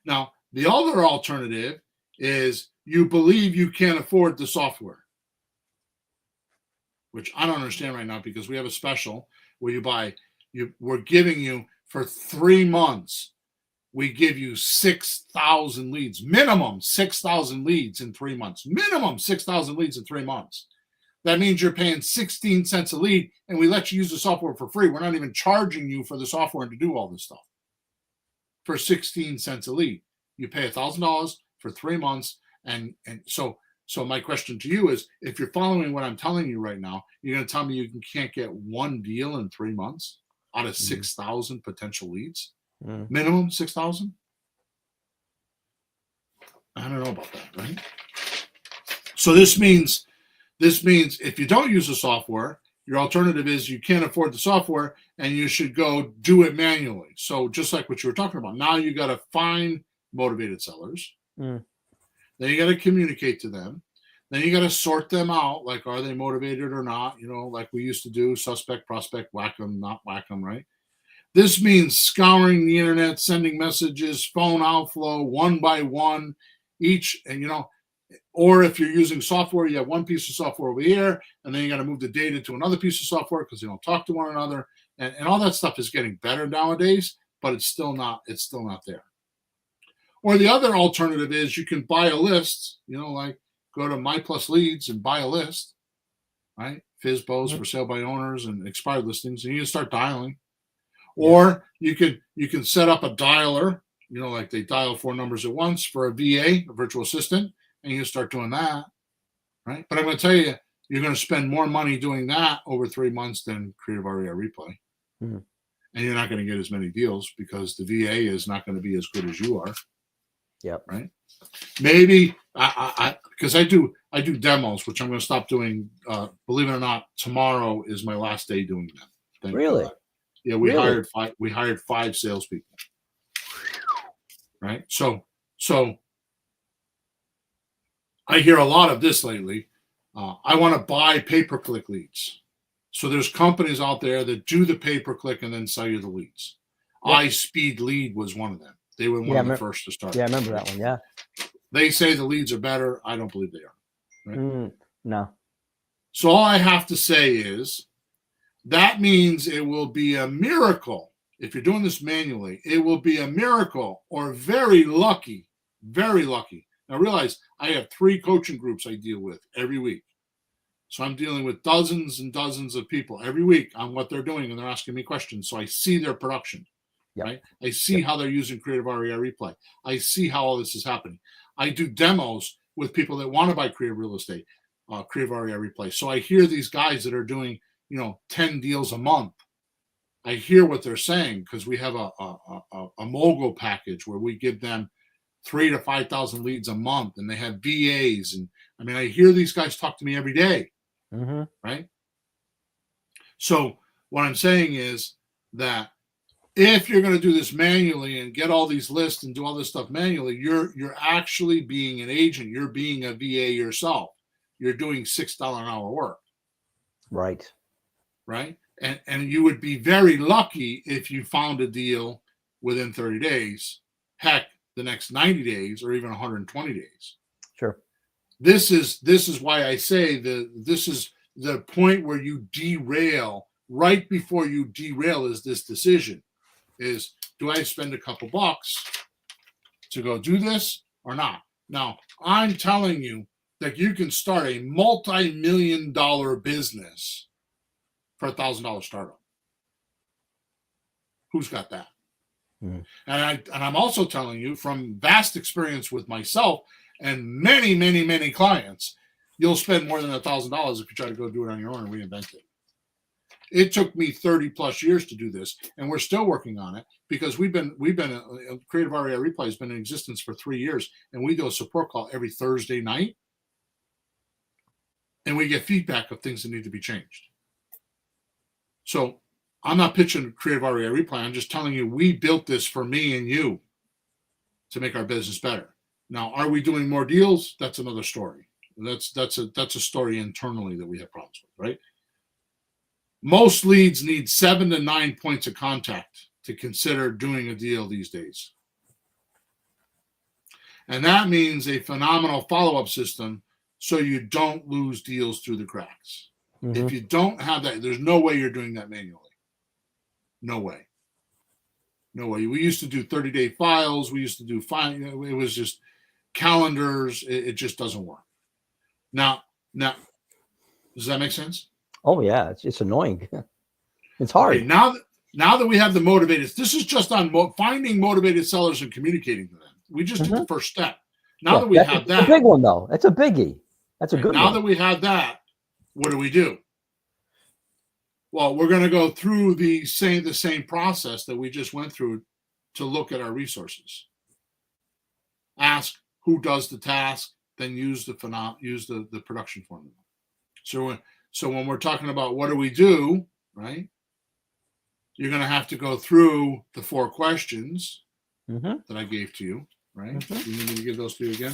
Now, the other alternative is you believe you can't afford the software, which I don't understand right now, because we have a special where we're giving you for 3 months. We give you 6,000 leads, minimum 6,000 leads in 3 months, minimum 6,000 leads in 3 months. That means you're paying 16 cents a lead, and we let you use the software for free. We're not even charging you for the software to do all this stuff. For 16 cents a lead, you pay $1,000 for 3 months. And so my question to you is, if you're following what I'm telling you right now, you're going to tell me you can't get one deal in 3 months out of 6,000 potential leads? Minimum 6,000? I don't know about that, right? So this means This means if you don't use the software, your alternative is you can't afford the software and you should go do it manually. So just like what you were talking about, now you got to find motivated sellers. Mm. Then you got to communicate to them. Then you got to sort them out. Like, are they motivated or not? You know, like we used to do, suspect, prospect, whack them, not whack them, right? This means scouring the internet, sending messages, phone outflow, one by one, each, and you know, or if you're using software, you have one piece of software over here, and then you got to move the data to another piece of software because they don't talk to one another, and all that stuff is getting better nowadays, but it's still not there. Or the other alternative is you can buy a list, you know, like go to My Plus Leads and buy a list, right? FSBOs for sale by owners and expired listings, and you can start dialing. Or you can set up a dialer, you know, like they dial 4 numbers at once for a VA, a virtual assistant, and you can start doing that, right? But I'm going to tell you, you're going to spend more money doing that over 3 months than Creative REI Replay. Mm-hmm. And you're not going to get as many deals because the VA is not going to be as good as you are. Yep. Right. Maybe because I do demos, which I'm going to stop doing. Believe it or not, tomorrow is my last day doing them. Thank Really? God. Yeah, we hired 5 salespeople. Right. So I hear a lot of this lately. I want to buy pay-per-click leads. So there's companies out there that do the pay-per-click and then sell you the leads. Yep. iSpeed Lead was one of them. They were one of the first to start. Yeah, I remember that one. Yeah. They say the leads are better. I don't believe they are. Right? No. So all I have to say is that means it will be a miracle. If you're doing this manually, it will be a miracle or very lucky, very lucky. Now realize I have 3 coaching groups I deal with every week. So I'm dealing with dozens and dozens of people every week on what they're doing, and they're asking me questions. So I see their production. Yep. Right? I see how they're using Creative REI Replay. I see how all this is happening. I do demos with people that want to buy creative real estate, Creative REI Replay. So I hear these guys that are doing, 10 deals a month. I hear what they're saying because we have a mogul package where we give them 3,000 to 5,000 leads a month, and they have VAs. And I mean, I hear these guys talk to me every day, right? So what I'm saying is that if you're going to do this manually and get all these lists and do all this stuff manually, you're actually being an agent. You're being a VA yourself. You're doing $6 an hour work. Right. And you would be very lucky if you found a deal within 30 days. Heck, the next 90 days or even 120 days. Sure. This is why I say this is the point where you derail. Right before you derail is this decision. Is, do I spend a couple bucks to go do this or not? Now, I'm telling you that you can start a multi-million-dollar business for $1,000 startup. Who's got that? And I'm also telling you from vast experience with myself and many, many, many clients, you'll spend more than $1,000 if you try to go do it on your own and reinvent it. It took me 30 plus years to do this, and we're still working on it because we've been Creative REI Replay has been in existence for 3 years, and we do a support call every Thursday night, and we get feedback of things that need to be changed. So I'm not pitching Creative REI Replay. I'm just telling you we built this for me and you to make our business better. Now, are we doing more deals? That's another story. That's a story internally that we have problems with, right? Most leads need 7 to 9 points of contact to consider doing a deal these days. And that means a phenomenal follow-up system so you don't lose deals through the cracks. If you don't have that, there's no way you're doing that manually. No way. No way. We used to do 30-day files. We used to do it was just calendars. It just doesn't work. Now, does that make sense? Oh yeah, it's annoying. It's hard. Okay, now that we have the motivated, this is just on finding motivated sellers and communicating to them. We just did the first step. Now that we have that, a big one though. That's a biggie. That's a good one. Now that we have that, what do? Well, we're going to go through the same process that we just went through to look at our resources. Ask who does the task, then use the production formula. So when we're talking about what do we do, right? You're going to have to go through the 4 questions that I gave to you, right? You need me to give those to you again?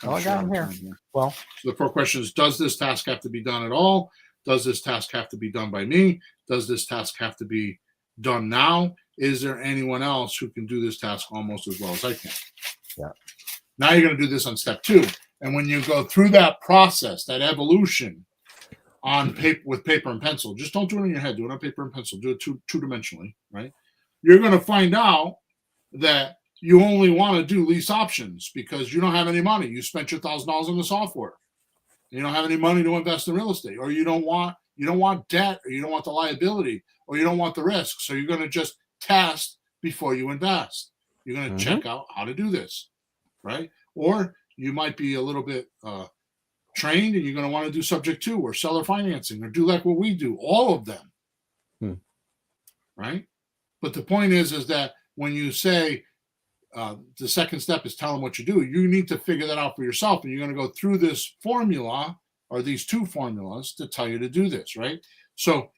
Oh, I got them here. Well, so the 4 questions: does this task have to be done at all? Does this task have to be done by me? Does this task have to be done now? Is there anyone else who can do this task almost as well as I can? Yeah. Now you're going to do this on step 2. And when you go through that process, that evolution on paper with paper and pencil, just don't do it in your head. Do it on paper and pencil. Do it two-dimensionally, right? You're going to find out that you only want to do lease options because you don't have any money. You spent your $1,000 on the software. You don't have any money to invest in real estate, or you don't want debt, or you don't want the liability, or you don't want the risk. So you're going to just test before you invest. You're going to check out how to do this, right? Or you might be a little bit trained, and you're going to want to do subject to or seller financing, or do like what we do, all of them, right? But the point is that when you say the second step is tell them what you do, you need to figure that out for yourself, and you're going to go through this formula or these 2 formulas to tell you to do this, right? So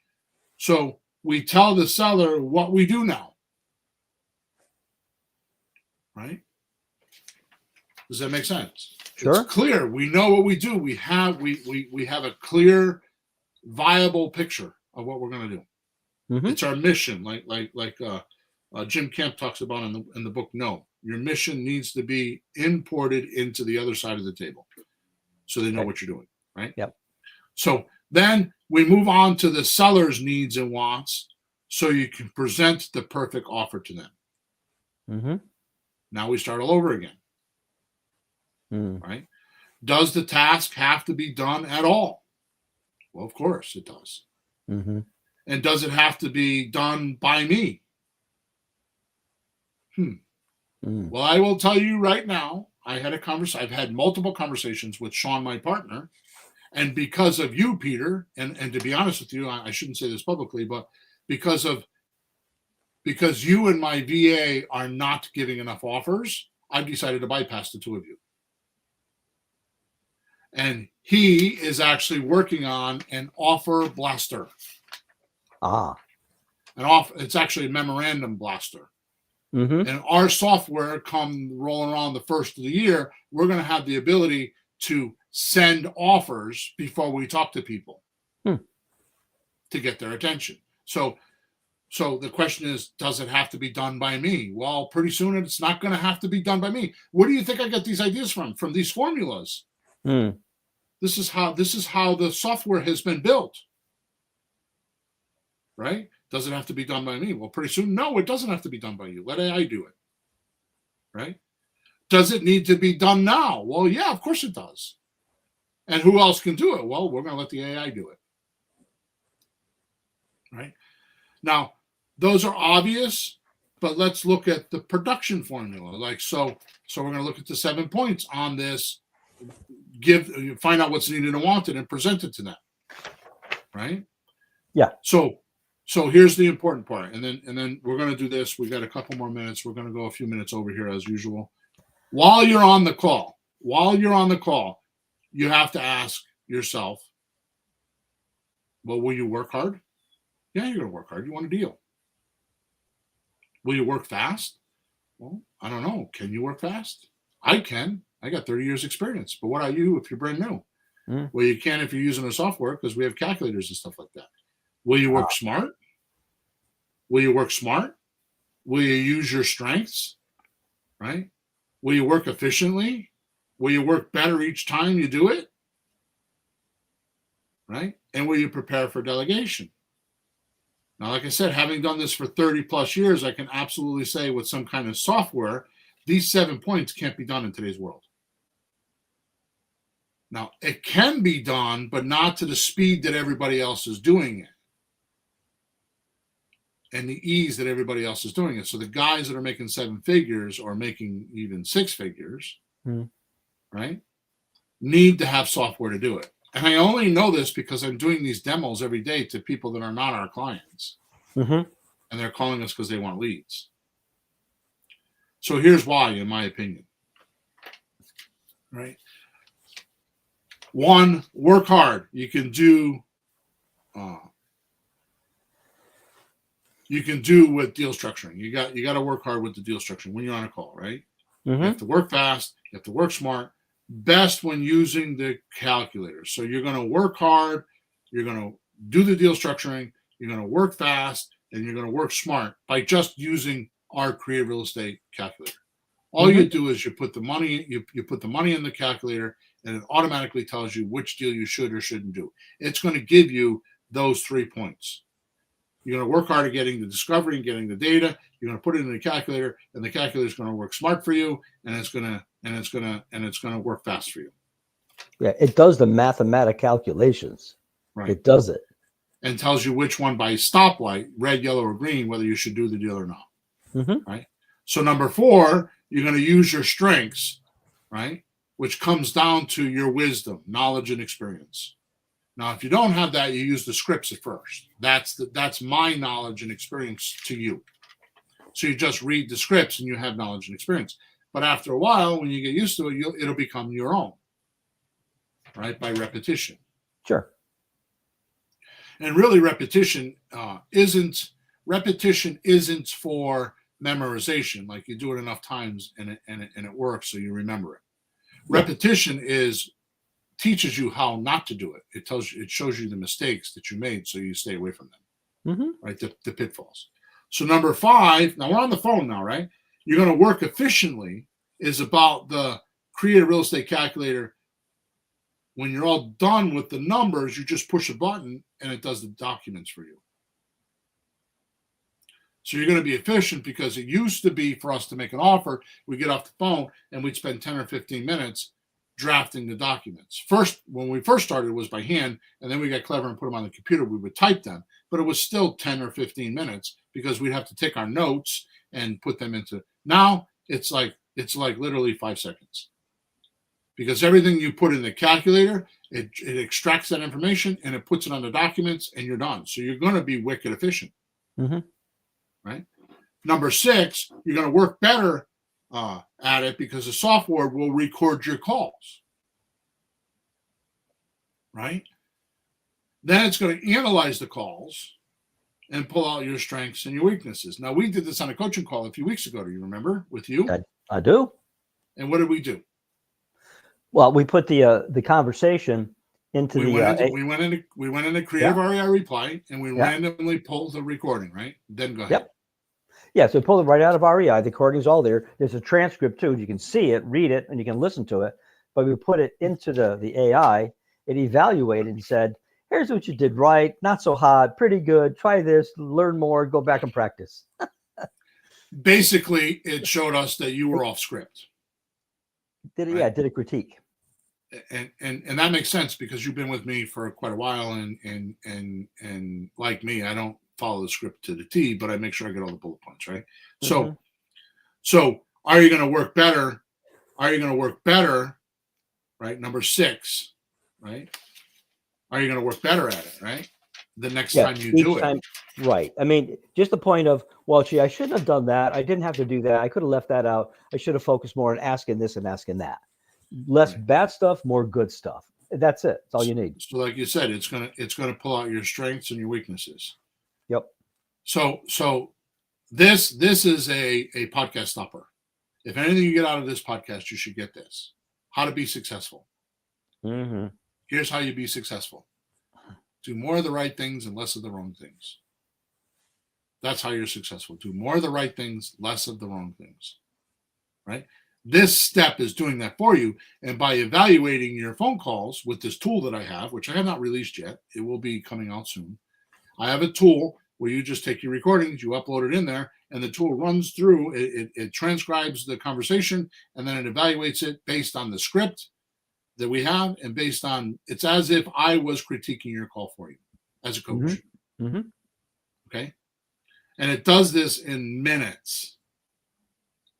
we tell the seller what we do now, right? Does that make sense? Sure. It's clear. We know what we do. We have a clear, viable picture of what we're going to do. It's our mission, like Jim Camp talks about in the book. No, your mission needs to be imported into the other side of the table, so they know what you're doing, right? Yep. So then we move on to the seller's needs and wants, so you can present the perfect offer to them. Now we start all over again, right? Does the task have to be done at all? Well, of course it does. And does it have to be done by me? Well, I will tell you right now, I've had multiple conversations with Sean, my partner, and because of you, Peter, and to be honest with you, I shouldn't say this publicly, but because you and my VA are not giving enough offers, I've decided to bypass the 2 of you. And he is actually working on an offer blaster. It's actually a memorandum blaster. And our software, come rolling around the first of the year, we're going to have the ability to send offers before we talk to people to get their attention. So the question is, does it have to be done by me? Well, pretty soon it's not going to have to be done by me. Where do you think I get these ideas from? From these formulas. This is how the software has been built, right? Does it have to be done by me? Well, pretty soon, no, it doesn't have to be done by you. Let AI do it, right? Does it need to be done now? Well, yeah, of course it does. And who else can do it? Well, we're going to let the AI do it, right? Now, those are obvious, but let's look at the production formula. So we're going to look at the 7 points on this. Find out what's needed and wanted, and present it to them, right? Yeah. So here's the important part, and then we're going to do this. We got a couple more minutes. We're going to go a few minutes over here as usual. While you're on the call, you have to ask yourself, well, will you work hard? Yeah, you're going to work hard. You want a deal. Will you work fast? Well, I don't know. Can you work fast? I can. I got 30 years experience. But what about you if you're brand new? Well, you can if you're using a software, because we have calculators and stuff like that. Will you work smart? Will you work smart? Will you use your strengths? Right? Will you work efficiently? Will you work better each time you do it? Right? And will you prepare for delegation? Now, like I said, having done this for 30 plus years, I can absolutely say with some kind of software, these 7 points can't be done in today's world. Now, it can be done, but not to the speed that everybody else is doing it, and the ease that everybody else is doing it. So the guys that are making 7 figures or making even 6 figures, right, need to have software to do it. And I only know this because I'm doing these demos every day to people that are not our clients. And they're calling us because they want leads. So here's why, in my opinion. Right? One, work hard. You can do with deal structuring. You got to work hard with the deal structuring when you're on a call, right? Mm-hmm. You have to work fast. You have to work smart. Best when using the calculator. So you're going to work hard. You're going to do the deal structuring. You're going to work fast, and you're going to work smart by just using our Creative Real Estate calculator. All you do is you put the money in the calculator, and it automatically tells you which deal you should or shouldn't do. It's going to give you those 3 points. You're going to work hard at getting the discovery and getting the data. You're going to put it in the calculator, and the calculator is going to work smart for you, and it's going to work fast for you. Yeah, it does the mathematical calculations. Right. It does it. And tells you which one by stoplight, red, yellow, or green, whether you should do the deal or not. Mm-hmm. Right. So number 4, you're going to use your strengths, right, which comes down to your wisdom, knowledge, and experience. Now, if you don't have that, you use the scripts at first. That's my knowledge and experience to you. So you just read the scripts and you have knowledge and experience. But after a while, when you get used to it, it'll become your own, right, by repetition. Sure. And really, repetition isn't for memorization. Like you do it enough times and it works, so you remember it. Yeah. Repetition teaches you how not to do it. It shows you the mistakes that you made, so you stay away from them. Mm-hmm. Right, the pitfalls. So number 5. Now we're on the phone now, right? You're going to work efficiently is about the Creative Real Estate calculator. When you're all done with the numbers, you just push a button and it does the documents for you. So you're going to be efficient, because it used to be for us to make an offer, we get off the phone and we'd spend 10 or 15 minutes drafting the documents. First, when we first started, it was by hand, and then we got clever and put them on the computer. We would type them, but it was still 10 or 15 minutes because we'd have to take our notes and put them into. Now it's like literally 5 seconds, because everything you put in the calculator, it extracts that information and it puts it on the documents, and you're done. So you're going to be wicked efficient. Mm-hmm. Right. Number 6, you're going to work better at it because the software will record your calls. Right. Then it's going to analyze the calls and pull out your strengths and your weaknesses. Now, we did this on a coaching call a few weeks ago. Do you remember, with you? I do. And what did we do? Well, we put the conversation into we went into Creative REI Reply, and we randomly pulled the recording, right? Then go ahead. Yep. Yeah, so pull it right out of REI. The recording's all there. There's a transcript too. You can see it, read it, and you can listen to it. But we put it into the AI. It evaluated and said, here's what you did right, not so hot, pretty good. Try this, learn more, go back and practice. Basically, it showed us that you were off script. Did a critique. And that makes sense, because you've been with me for quite a while, and like me, I don't follow the script to the T, but I make sure I get all the bullet points, right? Mm-hmm. So are you going to work better? Right? Number 6, right? Are you going to work better at it, right? The next time you do it. Right. I mean, just the point of, well, gee, I shouldn't have done that. I didn't have to do that. I could have left that out. I should have focused more on asking this and asking that. Less bad stuff, more good stuff. That's it. That's all you need. So like you said, it's gonna pull out your strengths and your weaknesses. Yep. So this is a podcast stopper. If anything you get out of this podcast, you should get this. How to be successful. Mm-hmm. Here's how you be successful. Do more of the right things and less of the wrong things. That's how you're successful. Do more of the right things, less of the wrong things. Right? This step is doing that for you. And by evaluating your phone calls with this tool that I have, which I have not released yet, it will be coming out soon. I have a tool where you just take your recordings, you upload it in there, and the tool runs through, it transcribes the conversation, and then it evaluates it based on the script that we have, and based on, it's as if I was critiquing your call for you as a coach. Mm-hmm. Mm-hmm. Okay. And it does this in minutes.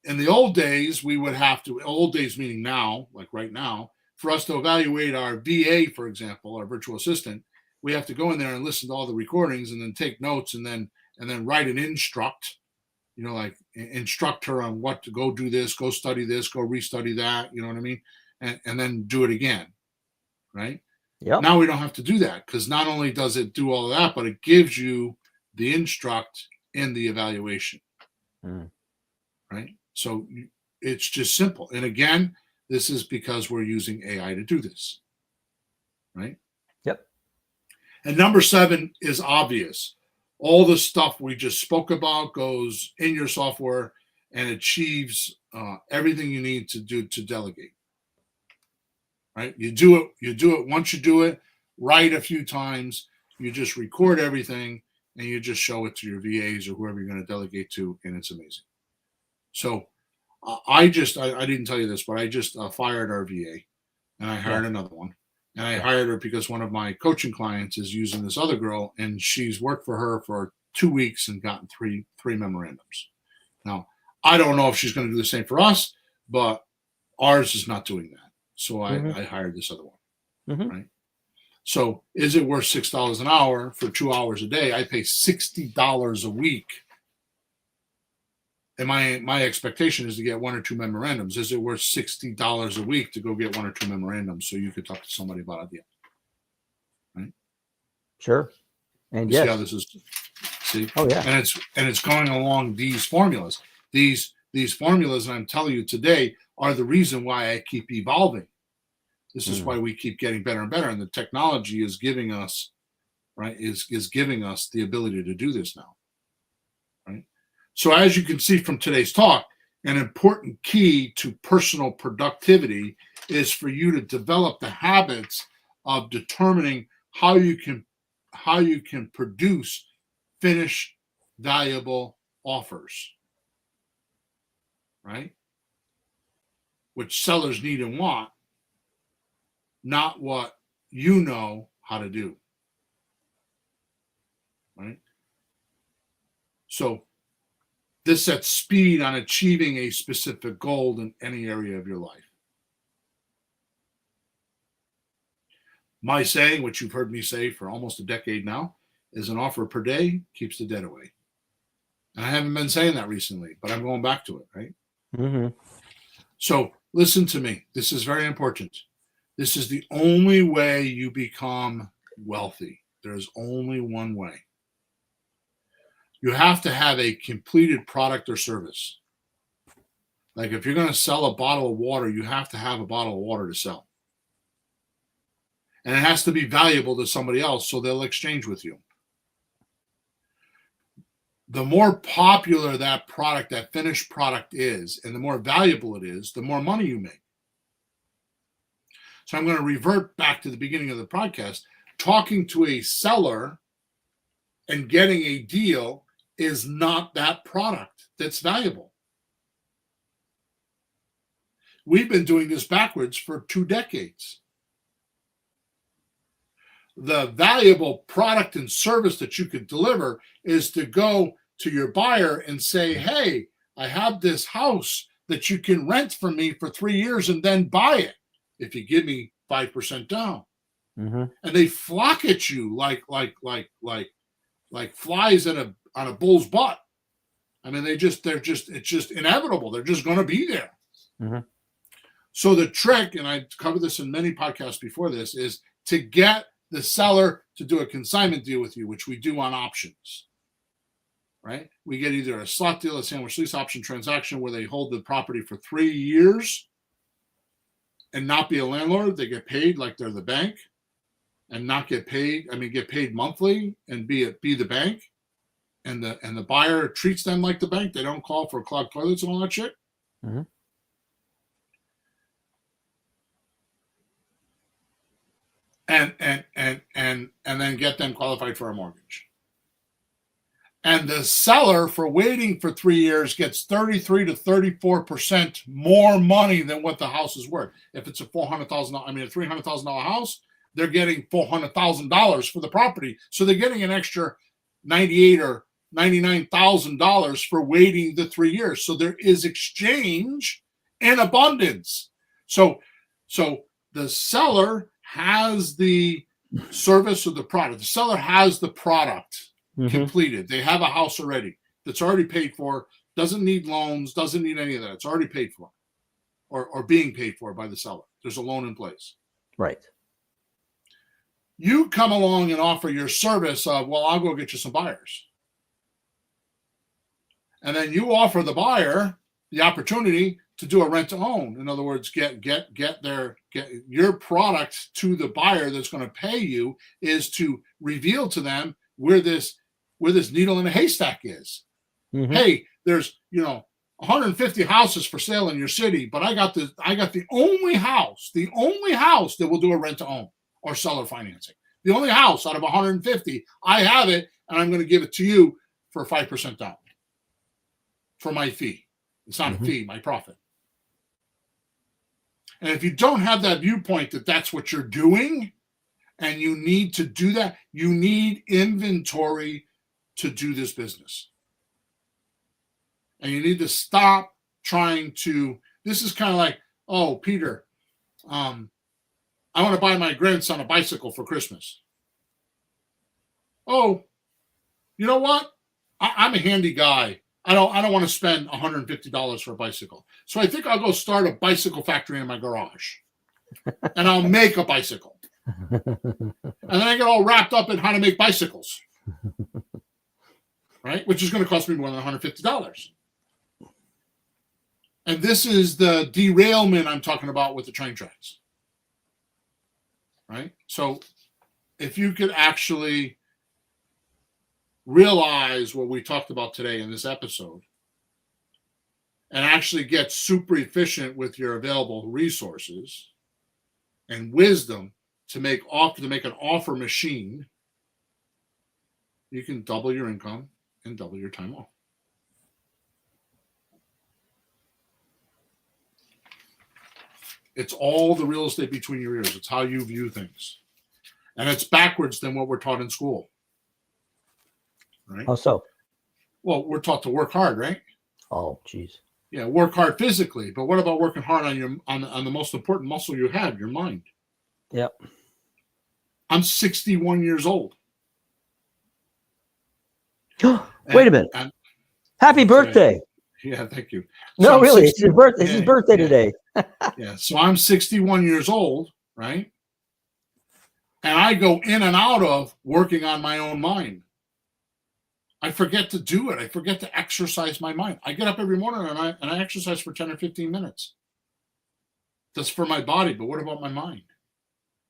In the old days, we would have to, old days meaning now, like right now, for us to evaluate our VA, for example, our virtual assistant, we have to go in there and listen to all the recordings and then take notes and then write an instruct, like instruct her on what to go do this, go study this, go restudy that, you know what I mean? And then do it again. right? Yep. Now we don't have to do that, because not only does it do all of that, but it gives you the instruct in the evaluation, right? So it's just simple. And again, this is because we're using AI to do this, right? Yep. And number 7 is obvious. All the stuff we just spoke about goes in your software and achieves everything you need to do to delegate. Right? You do it. Once you do it, write a few times. You just record everything and you just show it to your VAs or whoever you're going to delegate to, and it's amazing. So I didn't tell you this, but I just fired our VA and I hired another one. And I hired her because one of my coaching clients is using this other girl, and she's worked for her for 2 weeks and gotten three memorandums. Now, I don't know if she's going to do the same for us, but ours is not doing that. So I hired this other one, right? So is it worth $6 an hour for 2 hours a day? I pay $60 a week. And my expectation is to get 1 or 2 memorandums. Is it worth $60 a week to go get 1 or 2 memorandums so you could talk to somebody about it? Right? Sure. And see how this is. See? Oh yeah. And it's going along these formulas. These formulas, and I'm telling you today, are the reason why I keep evolving. This is why we keep getting better and better. And the technology is giving us, right, is giving us the ability to do this now. Right? So as you can see from today's talk, an important key to personal productivity is for you to develop the habits of determining how you can produce finished, valuable offers, right? Which sellers need and want, not what you know how to do, right? So this sets speed on achieving a specific goal in any area of your life. My saying, which you've heard me say for almost a decade now, is an offer per day keeps the dead away. And I haven't been saying that recently, but I'm going back to it, right? So listen to me. This is very important. This is the only way you become wealthy. There's only one way. You have to have a completed product or service. Like if you're going to sell a bottle of water, you have to have a bottle of water to sell. And it has to be valuable to somebody else so they'll exchange with you. The more popular that product, that finished product is, and the more valuable it is, the more money you make. So I'm going to revert back to the beginning of the podcast. Talking to a seller and getting a deal is not that product that's valuable. We've been doing this backwards for 2 decades. The valuable product and service that you could deliver is to go to your buyer and say, hey, I have this house that you can rent from me for 3 years and then buy it if you give me 5% down. And they flock at you like flies on a bull's butt. I mean, it's just inevitable. They're just going to be there. So the trick, and I covered this in many podcasts before this, is to get the seller to do a consignment deal with you, which we do on options, right? We get either a slot deal, a sandwich lease option transaction where they hold the property for 3 years and not be a landlord. They get paid like they're the bank and not get paid. I mean, get paid monthly and be the bank. And the buyer treats them like the bank. They don't call for clogged toilets and all that shit. And then get them qualified for a mortgage. And the seller, for waiting for 3 years, gets 33 to 34% more money than what the house is worth. If it's a $300,000 house, they're getting $400,000 for the property. So they're getting an extra $98,000 or $99,000 for waiting the 3 years. So there is exchange in abundance. So the seller has the service or the product. The seller has the product completed. They have a house already that's already paid for, doesn't need loans, doesn't need any of that. It's already paid for or being paid for by the seller. There's a loan in place. Right. You come along and offer your service of, well, I'll go get you some buyers. And then you offer the buyer the opportunity to do a rent to own. In other words, get your product to the buyer that's going to pay you, is to reveal to them where this needle in a haystack is. Mm-hmm. Hey, there's 150 houses for sale in your city, but I got the only house that will do a rent to own or seller financing. The only house out of 150, I have it, and I'm going to give it to you for 5% down for my fee. It's not a fee, my profit. And if you don't have that viewpoint that that's what you're doing, and you need to do that, you need inventory to do this business. And you need to stop trying to, this is kind of like, oh, Peter, I want to buy my grandson a bicycle for Christmas. Oh, you know what? I'm a handy guy. I don't want to spend $150 for a bicycle. So I think I'll go start a bicycle factory in my garage. And I'll make a bicycle. And then I get all wrapped up in how to make bicycles. Right? Which is going to cost me more than $150. And this is the derailment I'm talking about with the train tracks. Right? So if you could actually realize what we talked about today in this episode and actually get super efficient with your available resources and wisdom to make an offer machine, you can double your income and double your time off. It's all the real estate between your ears. It's how you view things. And it's backwards than what we're taught in school. Right? How so? Well, we're taught to work hard, right? Oh, geez. Yeah, work hard physically. But what about working hard on the most important muscle you have, your mind? Yep. I'm 61 years old. Wait a minute. Happy birthday. Yeah, thank you. So no, really, it's his birthday. It's his birthday today. Yeah, so I'm 61 years old, right? And I go in and out of working on my own mind. I forget to do it. I forget to exercise my mind. I get up every morning and I exercise for 10 or 15 minutes. That's for my body, but what about my mind?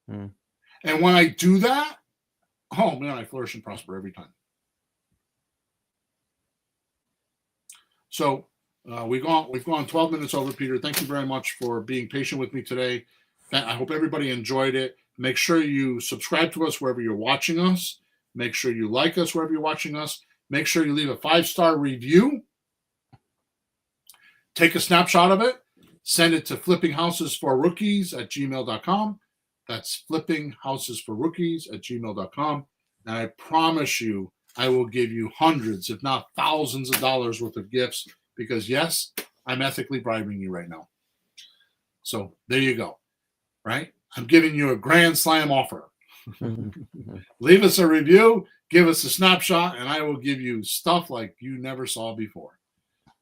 And when I do that, oh man, I flourish and prosper every time. So we've gone 12 minutes over, Peter. Thank you very much for being patient with me today. I hope everybody enjoyed it. Make sure you subscribe to us wherever you're watching us. Make sure you like us wherever you're watching us. Make sure you leave a 5-star review. Take a snapshot of it. Send it to flippinghousesforrookies@gmail.com. That's flippinghousesforrookies@gmail.com. And I promise you, I will give you hundreds, if not thousands of dollars worth of gifts because, yes, I'm ethically bribing you right now. So there you go, right? I'm giving you a grand slam offer. Leave us a review, give us a snapshot, and I will give you stuff like you never saw before,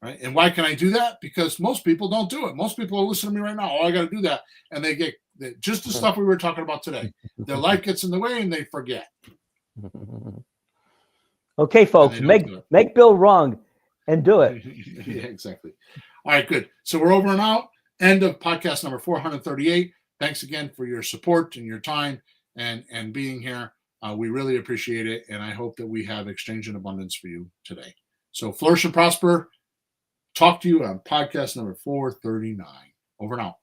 right? And why can I do that? Because most people don't do it. Most people are listening to me right now. Oh, I got to do that. And they get just the stuff we were talking about today. Their life gets in the way and they forget. Okay, folks, make Bill wrong and do it. Yeah, exactly. All right, good. So we're over and out. End of podcast number 438. Thanks again for your support and your time and being here. We really appreciate it. And I hope that we have exchange and abundance for you today. So flourish and prosper. Talk to you on podcast number 439. Over and out.